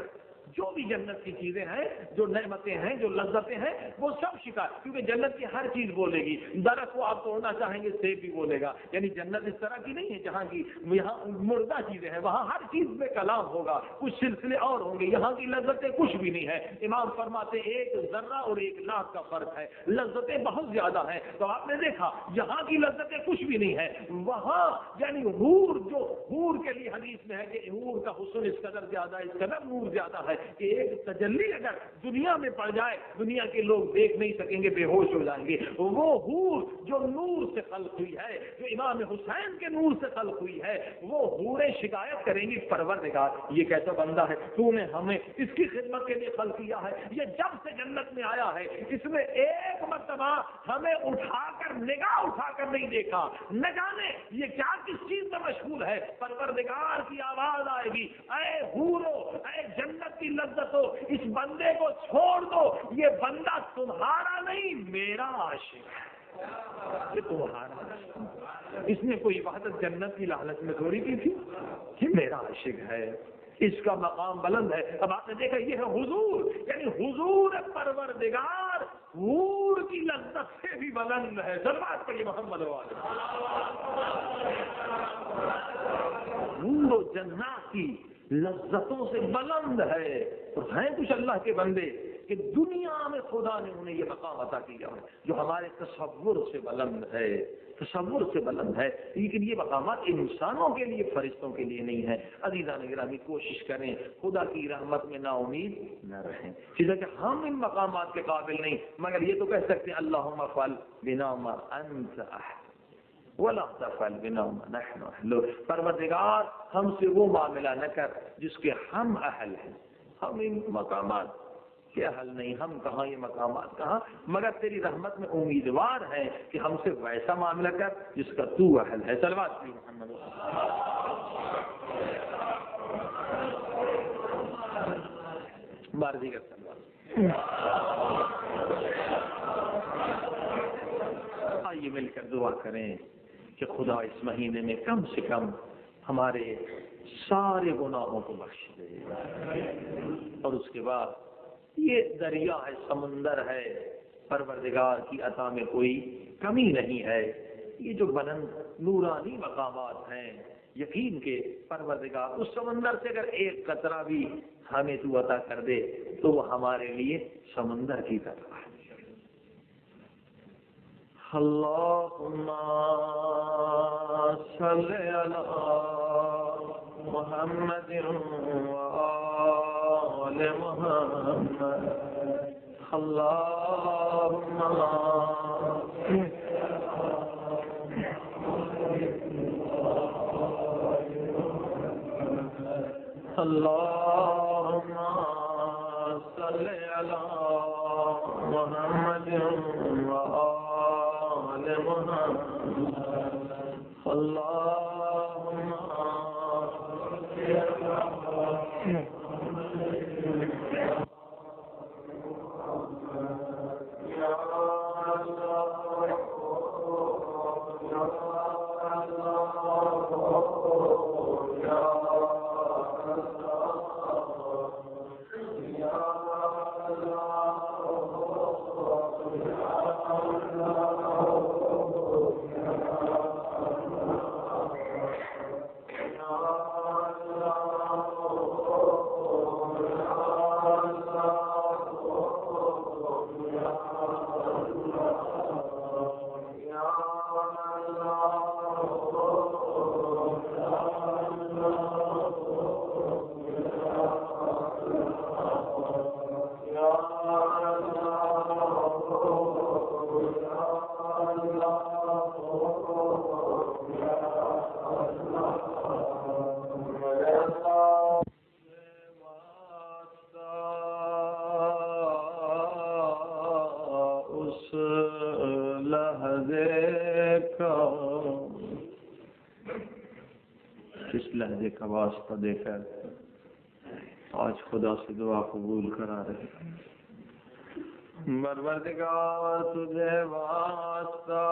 جو بھی جنت کی چیزیں ہیں، جو نعمتیں ہیں، جو لذتیں ہیں، وہ سب شکایت، کیونکہ جنت کی ہر چیز بولے گی۔ درخت کو آپ توڑنا چاہیں گے سیب بھی بولے گا، یعنی جنت اس طرح کی نہیں ہے جہاں کی یہاں مردہ چیزیں ہیں، وہاں ہر چیز میں کلام ہوگا، کچھ سلسلے اور ہوں گے، یہاں کی لذتیں کچھ بھی نہیں ہے۔ امام فرماتے ایک ذرہ اور 1,00,000 کا فرق ہے، لذتیں بہت زیادہ ہیں۔ تو آپ نے دیکھا یہاں کی لذتیں کچھ بھی نہیں ہے، وہاں یعنی حور، جو حور کے لیے حدیث میں ہے کہ حور کا حسن اس قدر زیادہ، اس قدر نور زیادہ ہے کہ ایک تجلی اگر دنیا میں پڑ جائے دنیا کے لوگ دیکھ نہیں سکیں گے، بے ہوش ہو جائیں گے۔ وہ حور جو نور سے خلق ہوئی ہے، جو امام حسین کے نور سے خلق ہوئی ہے، وہ حوریں شکایت کریں گی، پروردگار یہ کیسا بندہ ہے، تو نے ہمیں اس کی خدمت کے لیے خلق کیا ہے، یہ جب سے جنت میں آیا ہے اس نے ایک مرتبہ ہمیں اٹھا کر، نگاہ اٹھا کر نہیں دیکھا، نہ جانے یہ کیا کس چیز میں مشغول ہے۔ پروردگار کی آواز آئے گی، اے حورو، اے جنت کی لذتوں، اس بندے کو چھوڑ دو، یہ بندہ تمہارا نہیں میرا عاشق ہے، یہ تمہارا، اس نے کوئی وحدت جنت کی لالچ میں تھوڑی کی تھی، یہ میرا عاشق ہے، اس کا مقام بلند ہے۔ اب آپ نے دیکھا یہ ہے حضور، یعنی حضور پروردگار حور کی لذت سے بھی بلند ہے۔ صلوات پڑھیے محمد والے۔ حور و جنات کی لذتوں سے بلند ہے، اور ہیں کچھ اللہ کے بندے کہ دنیا میں خدا نے انہیں یہ مقام عطا کیا ہے جو ہمارے تصور سے بلند ہے، تصور سے بلند ہے، لیکن یہ مقامات انسانوں کے لیے، فرشتوں کے لیے نہیں ہے۔ عزیزان گرامی، کوشش کریں خدا کی رحمت میں نا امید نہ رہیں، چیزیں کہ ہم ان مقامات کے قابل نہیں، مگر یہ تو کہہ سکتے ہیں اللہم فعل بنا ما انت اہل وَلَا تَفْعَلْ بِنَا مَا نَحْنُ أَهْلُ، پروردگار ہم سے وہ معاملہ نہ کر جس کے ہم اہل ہیں، ہم ان مقامات کے اہل نہیں، ہم کہاں یہ مقامات کہاں، مگر تیری رحمت میں امیدوار ہے کہ ہم سے ویسا معاملہ کر جس کا تو اہل ہے۔ صلوات محمد۔ مرضی کا سلام. آئیے مل کر دعا کریں کہ خدا اس مہینے میں کم سے کم ہمارے سارے گناہوں کو بخش دے. اور اس کے بعد یہ دریا ہے، سمندر ہے، پروردگار کی عطا میں کوئی کمی نہیں ہے. یہ جو بلند نورانی مقامات ہیں، یقین کے پروردگار اس سمندر سے اگر ایک قطرہ بھی ہمیں تو عطا کر دے تو وہ ہمارے لیے سمندر کی طرح ہے. اللہم صلی علی محمد وآل محمد. اللہم اللہم صلی علی محمد وآل محمد. اللہم اس لہجے کا واسطہ دے کر آج خدا سے دعا قبول کرا رہے. پروردگار تجھے واسطہ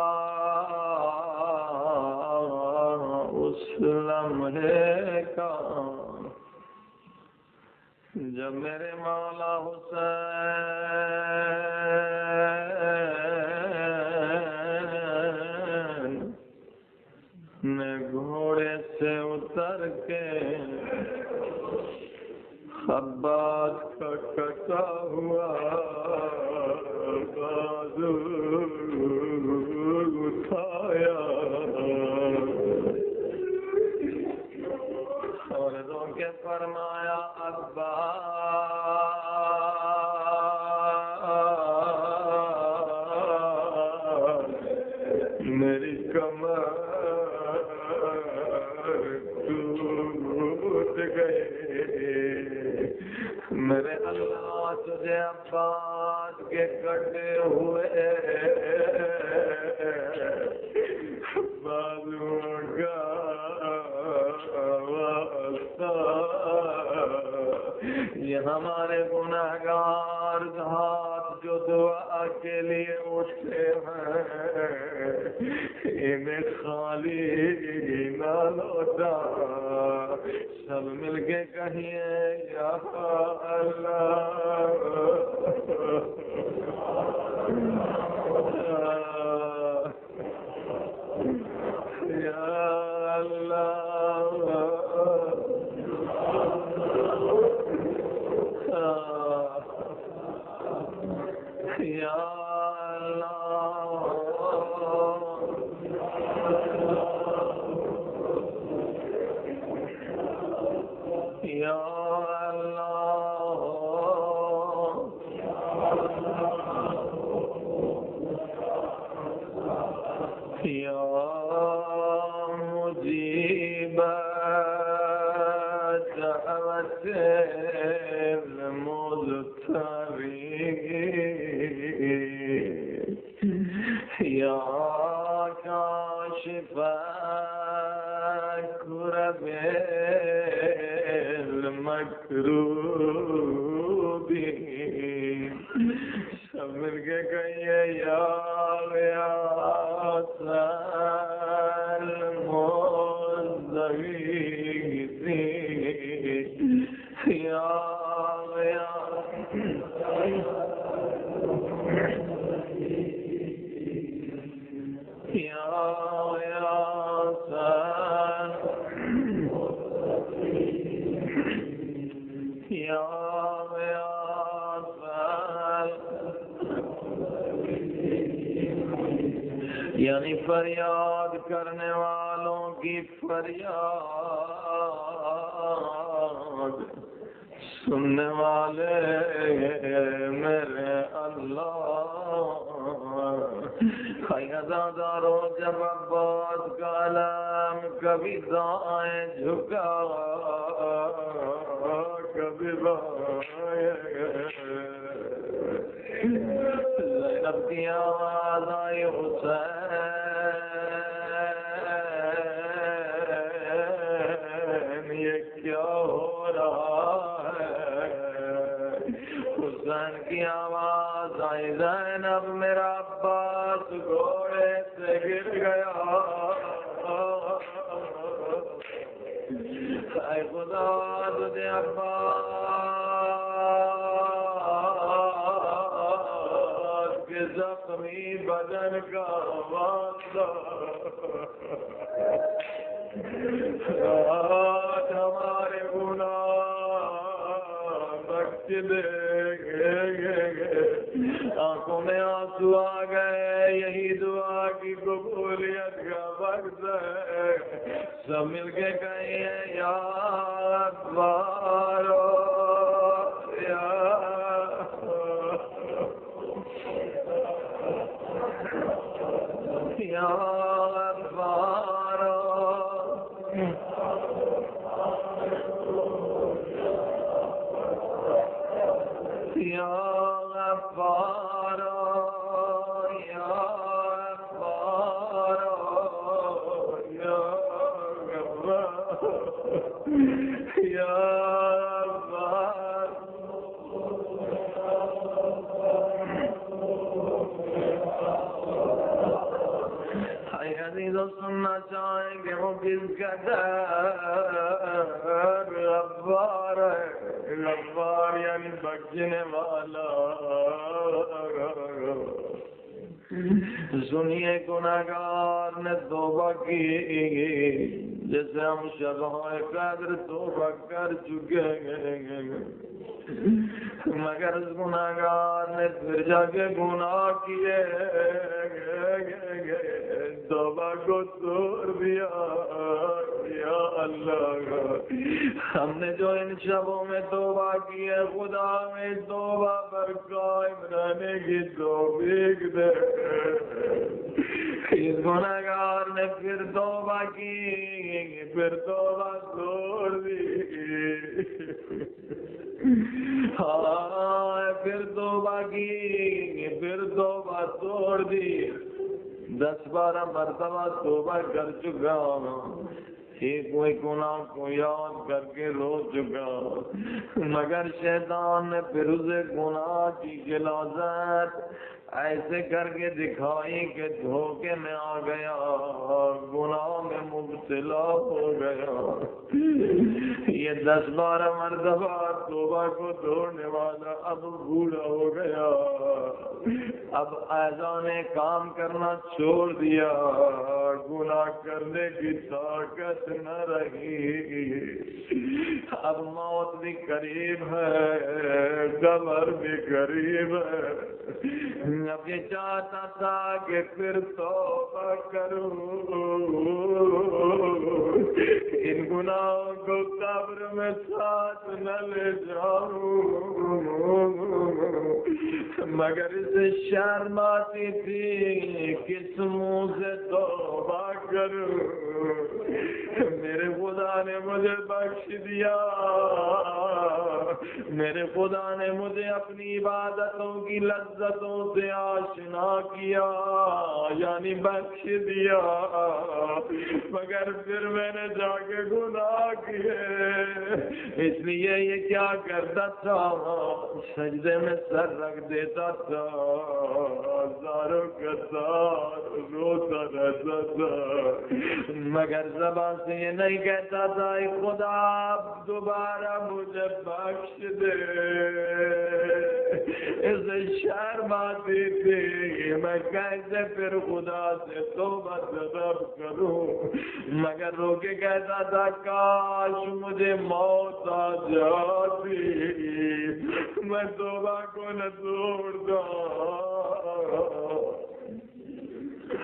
اس لمحے کا جب میرے مولا حسین نے گھوڑے سے اتر کے عباس کا کٹا ہوا بازو اٹھایا اور رو کے فرمایا عباس میری کمر ٹوٹ گئی. میرے اللہ تجھے عباس کے کٹے ہوئے بازو کا واسطہ. یہ ہمارے گنہگار ہاتھ جو دعا کے لیے اٹھتے ہیں انہیں خالی نہ لوٹا. سب مل کے کہیے یا اللہ یا اللہ یا مجیب دعوت المضطرین یا کاشف کرب المکروب الموجودين سب مل کے کہیے یا غیاث المستغیثین یا یعنی فریاد کرنے والوں کی فریاد سننے والے میرے اللہ خیادارو جب عباس کا علم کبھی دائیں جھکا کبھی بائیں زینب کی آواز آئی حسین یہ کیا ہو رہا ہے حسین کی آواز آئی زینب میرا عباس گھوڑے سے گر گیا اے خدا تجھے عباس کے زخمی بدن کا واسطہ آج ہمارے گناہ بخش دے آنکھوں میں آنسو آ گئے یہی دعا کی قبولیت کا وقت ہے سب مل کے کہیں یا اکبر یا اکبر یا غفار یا غفار یا غفار یا غفار عزیزو سننا چاہیں گے وہ کس قدر غفار ہے غفار یعنی بخشنے والا سنیے گناہگار نے توبہ کی جیسے ہم شبۂ قدر توبہ کر چکے ہیں مگر اس گناہگار نے پھر جا کے گناہ کیے توبہ کو توڑ دیا یا اللہ ہم نے جو ان شبوں میں توبہ کی ہے خدا میں توبہ پر قائم رہنے کی توفیق دے اس گناہگار نے پھر توبہ کی پھر توبہ توڑ دی ہاں پھر توبہ کی پھر توبہ توڑ دی 10-12 مرتبہ توبہ کر چکا ایک کوئی گناہ کو یاد کر کے رو چکا مگر شیطان نے پھر اسے گناہ کی غلاظت ایسے کر کے دکھائی کہ دھوکے میں آ گیا گناہ میں مبتلا ہو گیا یہ 10-12 مرتبہ توبہ کو توڑنے والا اب بوڑھا ہو گیا اب اذان کام کرنا چھوڑ دیا گناہ کرنے کی طاقت نہ رہی اب موت بھی قریب ہے قبر بھی قریب ہے اب یہ چاہتا تھا کہ پھر توبہ کروں ان گناہوں کو قبر میں ساتھ نہ لے جاؤں مگر اسے شرم آتی تھی کس منہ سے توبہ کروں میرے خدا نے مجھے بخش دیا میرے خدا نے مجھے اپنی عبادتوں کی لذتوں سے آشنا کیا، یعنی بخش دیا، مگر پھر میں نے جا کے گناہ کیے۔ اس لیے یہ کیا کرتا تھا، سجدے میں سر رکھ دیتا تھا، ہزاروں کا سار روتا رہتا تھا، مگر زبان سے یہ نہیں کہتا تھا اے خدا دوبارہ مجھے بخش دے۔ اسے شرم آتی تھی میں کیسے پھر خدا سے توبہ طلب کروں، مگر رو کے کہتا تھا کاش مجھے موت آ جاتی، میں توبہ کو نہ چھوڑتا۔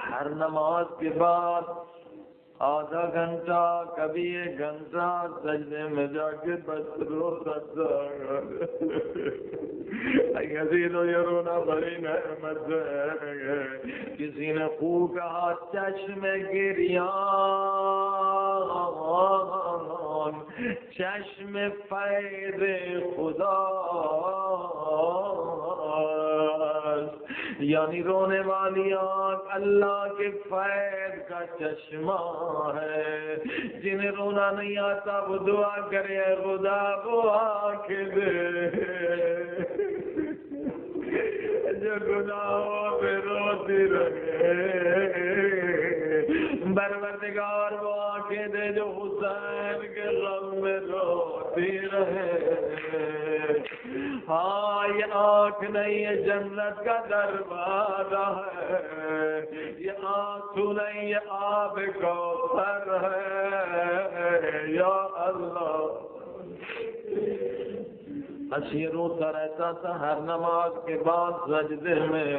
ہر نماز کے بعد آدھا گھنٹہ کبھی 1 گھنٹہ سجدے میں جا کے بس روتا تھا۔ یزید و یہ رونا بڑی نعمت ہے۔ کسی نے خوب کہا چشم گریان، چشم فیض خدا، یعنی رونے والی آنکھ اللہ کے فیض کا چشمہ ہے۔ جنہیں رونا نہیں آتا وہ دعا کرے اے خدا وہ آنکھ دے، جو گناہوں پہ روتی رہے، پروردگار وہ آنکھیں دے جو حسین کے غم میں روتی رہے۔ ہاں یہ آنکھ نہیں یہ جنت کا دروازہ ہے، یہ آنسو نہیں یہ آب کوثر ہے، یا اللہ۔ بس یہ روتا رہتا تھا ہر نماز کے بعد سجدے میں،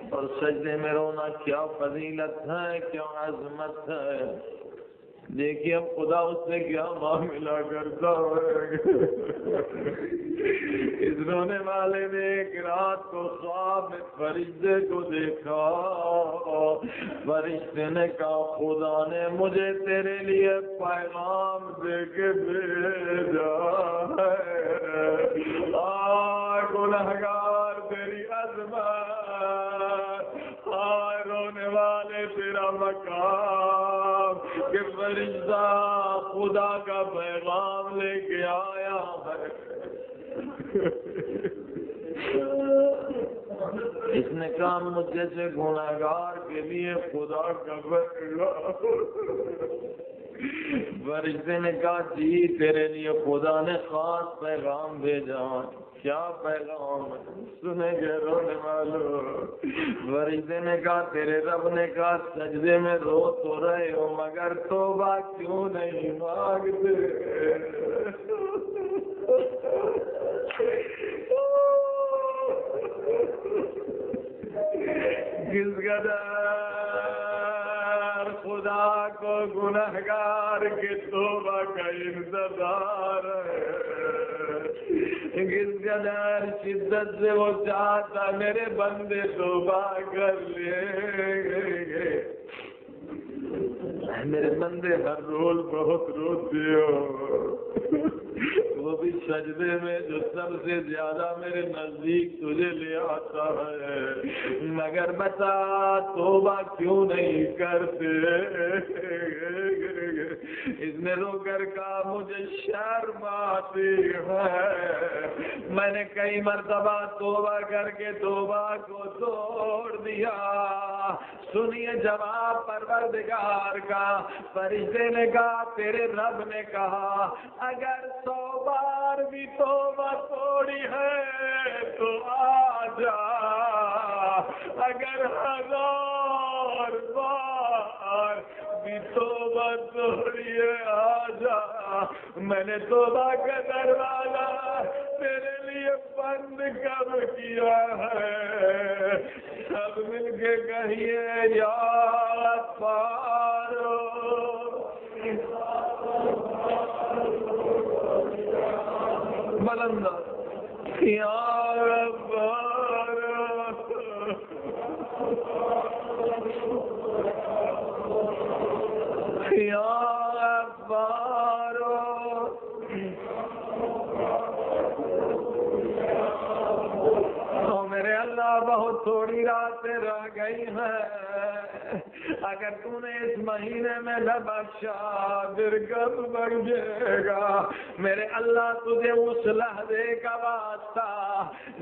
اور سجدے میں رونا کیا فضیلت ہے، کیا عظمت ہے۔ دیکھیے اب خدا اس سے کیا معاملہ کرتا ہے۔ اس رونے والے نے ایک رات کو خواب میں فرشتے کو دیکھا، فرشتے نے کہا خدا نے مجھے تیرے لیے پیغام دے کے بھیجا ہے، گنہگار تیری عظمت، رونے والے تیرا مقام، کہ فرشتہ خدا کا پیغام لے کے آیا ہے۔ اس نے کہا مجھے سے گنہگار کے لیے خدا کا پیغام۔ فرشتے نے کہا جی تیرے لیے خدا نے خاص پیغام بھیجا۔ کیا پیغام سنیں گے رونے والوں؟ فرشتے نے کہا تیرے رب نے کہا سجدے میں رو تو رہے ہو مگر توبہ کیوں نہیں مانگتے؟ کس قدر خدا کو گنہگار کے توبہ کا انتظار ہے، کس قدر شدت سے وہ چاہتا میرے بندے توبہ کر لے۔ میرے بندے ہر روز بہت روتے ہو، وہ بھی سجدے میں جو سب سے زیادہ میرے نزدیک تجھے لے آتا ہے، مگر بتا توبہ کیوں نہیں کرتے؟ اس نے رو کر کہا مجھے شرم آتی ہے، میں نے کئی مرتبہ توبہ کر کے توبہ کو توڑ دیا۔ سنیے جواب پروردگار کا، فرشتے نے کہا تیرے رب نے کہا اگر 100 بار بھی توبہ توڑی ہے تو آ جا، اگر 1000 بار بھی توبہ توڑی ہے آ جا، میں نے توبہ کا دروازہ تیرے لیے بند کب کیا ہے؟ سب مل کے کہیے یا غفار، بلند یا غفار، یا غفار، تھوڑی راتیں رہ گئی ہیں، اگر تو نے اس مہینے میں نہ بخشا پھر کب بخشے گا؟ میرے اللہ تجھے اس لحظے کا واسطہ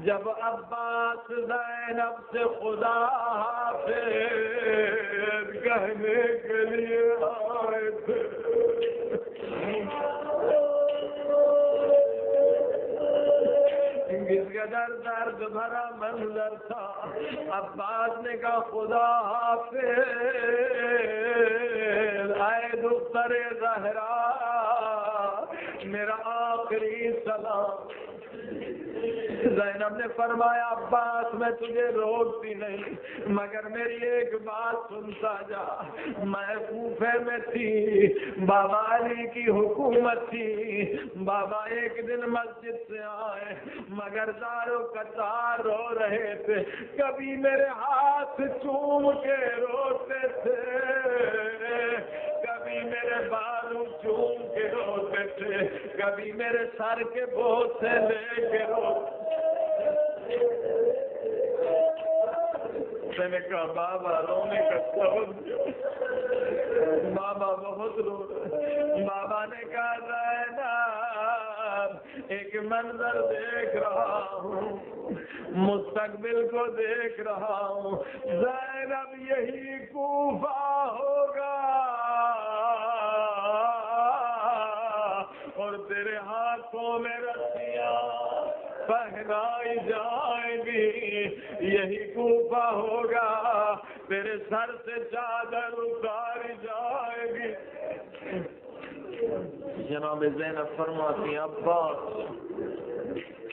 جب عباس زینب سے خدا حافظ کہنے کے لیے آئے تھے، کس قدر درد بھرا منظر تھا۔ عباس نے کہا خدا حافظ، اے دختر زہرا میرا آخری سلام۔ زینب نے فرمایا عباس میں تجھے روکتی نہیں مگر میری ایک بات سنتا جا، میں کوفے میں تھی، بابا علی کی حکومت تھی، بابا ایک دن مسجد سے آئے مگر دارو قطار رو رہے تھے، کبھی میرے ہاتھ چوم کے روتے تھے، کبھی میرے بالوں چوم کے روتے تھے، کبھی میرے سر کے بوسے لے کے روتے۔ میں نے کہا بابا رونے کا سبب دو، بابا بہت رو رہے۔ بابا نے کہا زینب ایک منظر دیکھ رہا ہوں، مستقبل کو دیکھ رہا ہوں، زینب یہی کوفہ ہوگا اور تیرے ہاتھوں میں رسیاں پہنائی جائیں گی، یہی کوفہ ہوگا، تیرے سر سے چادر اتاری جائے گی۔ جناب زینب فرماتی ہیں عباس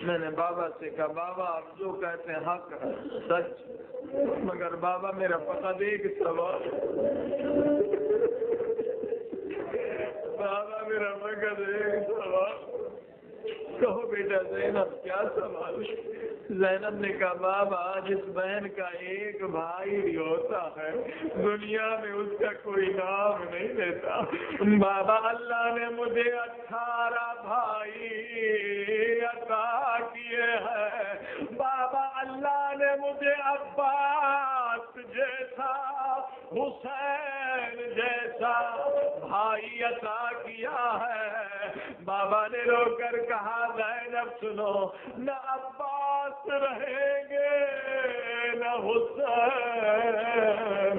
میں نے بابا سے کہا بابا آپ جو کہتے ہیں حق ہے سچ، مگر بابا میرا فقط ایک سوال، بابا میرا فقط ایک سوال، کہو بیٹا زینب کیا سوال؟ زینب نے کہا بابا جس بہن کا ایک بھائی بھی ہوتا ہے دنیا میں اس کا کوئی نام نہیں لیتا، بابا اللہ نے مجھے 18 بھائی عطا کیے ہیں، بابا اللہ نے مجھے عباس جیسا حسین جیسا بھائی عطا کیا ہے۔ بابا نے رو کر کہا زینب سنو، نہ عباس رہیں گے نہ حسین،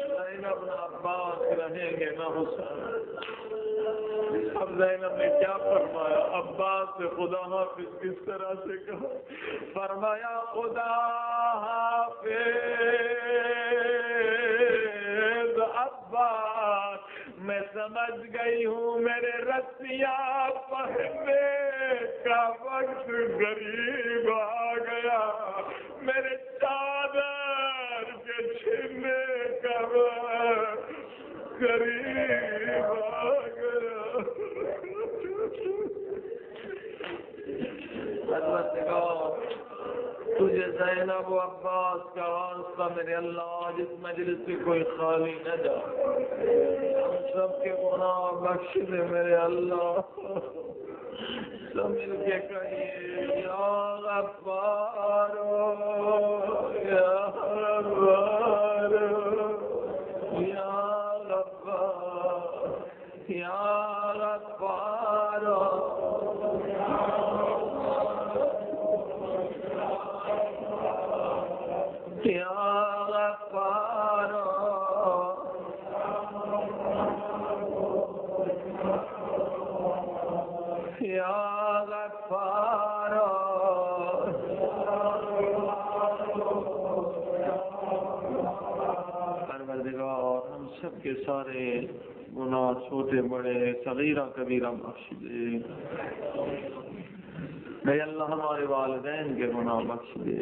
زینب نہ عباس رہیں گے نہ حسین۔ اب زینب نے کیا فرمایا؟ عباس سے خدا حافظ کس طرح سے کہا؟ فرمایا خدا حافظ عباس، میں سمجھ گئی ہوں میرے رسیاں پہننے کا وقت قریب آ گیا، میرے چادر کے چھیننے کا وقت قریب آ گیا۔ حضرت کو تجھے زینب و عباس کا واسطہ میرے اللہ جس مجلس سے کوئی خالی نہ جا، ہم سب کے گناہ بخش دے میرے اللہ، سب مل کے کہیے یا غفار یا غفار یا غفار یا غفار یا غفار یا غفار۔ پروردگار ہم سب کے سارے گناہ چھوٹے بڑے صغیرہ کبیرہ بخش دے، اے اللہ ہمارے والدین کے گناہ بخش دے،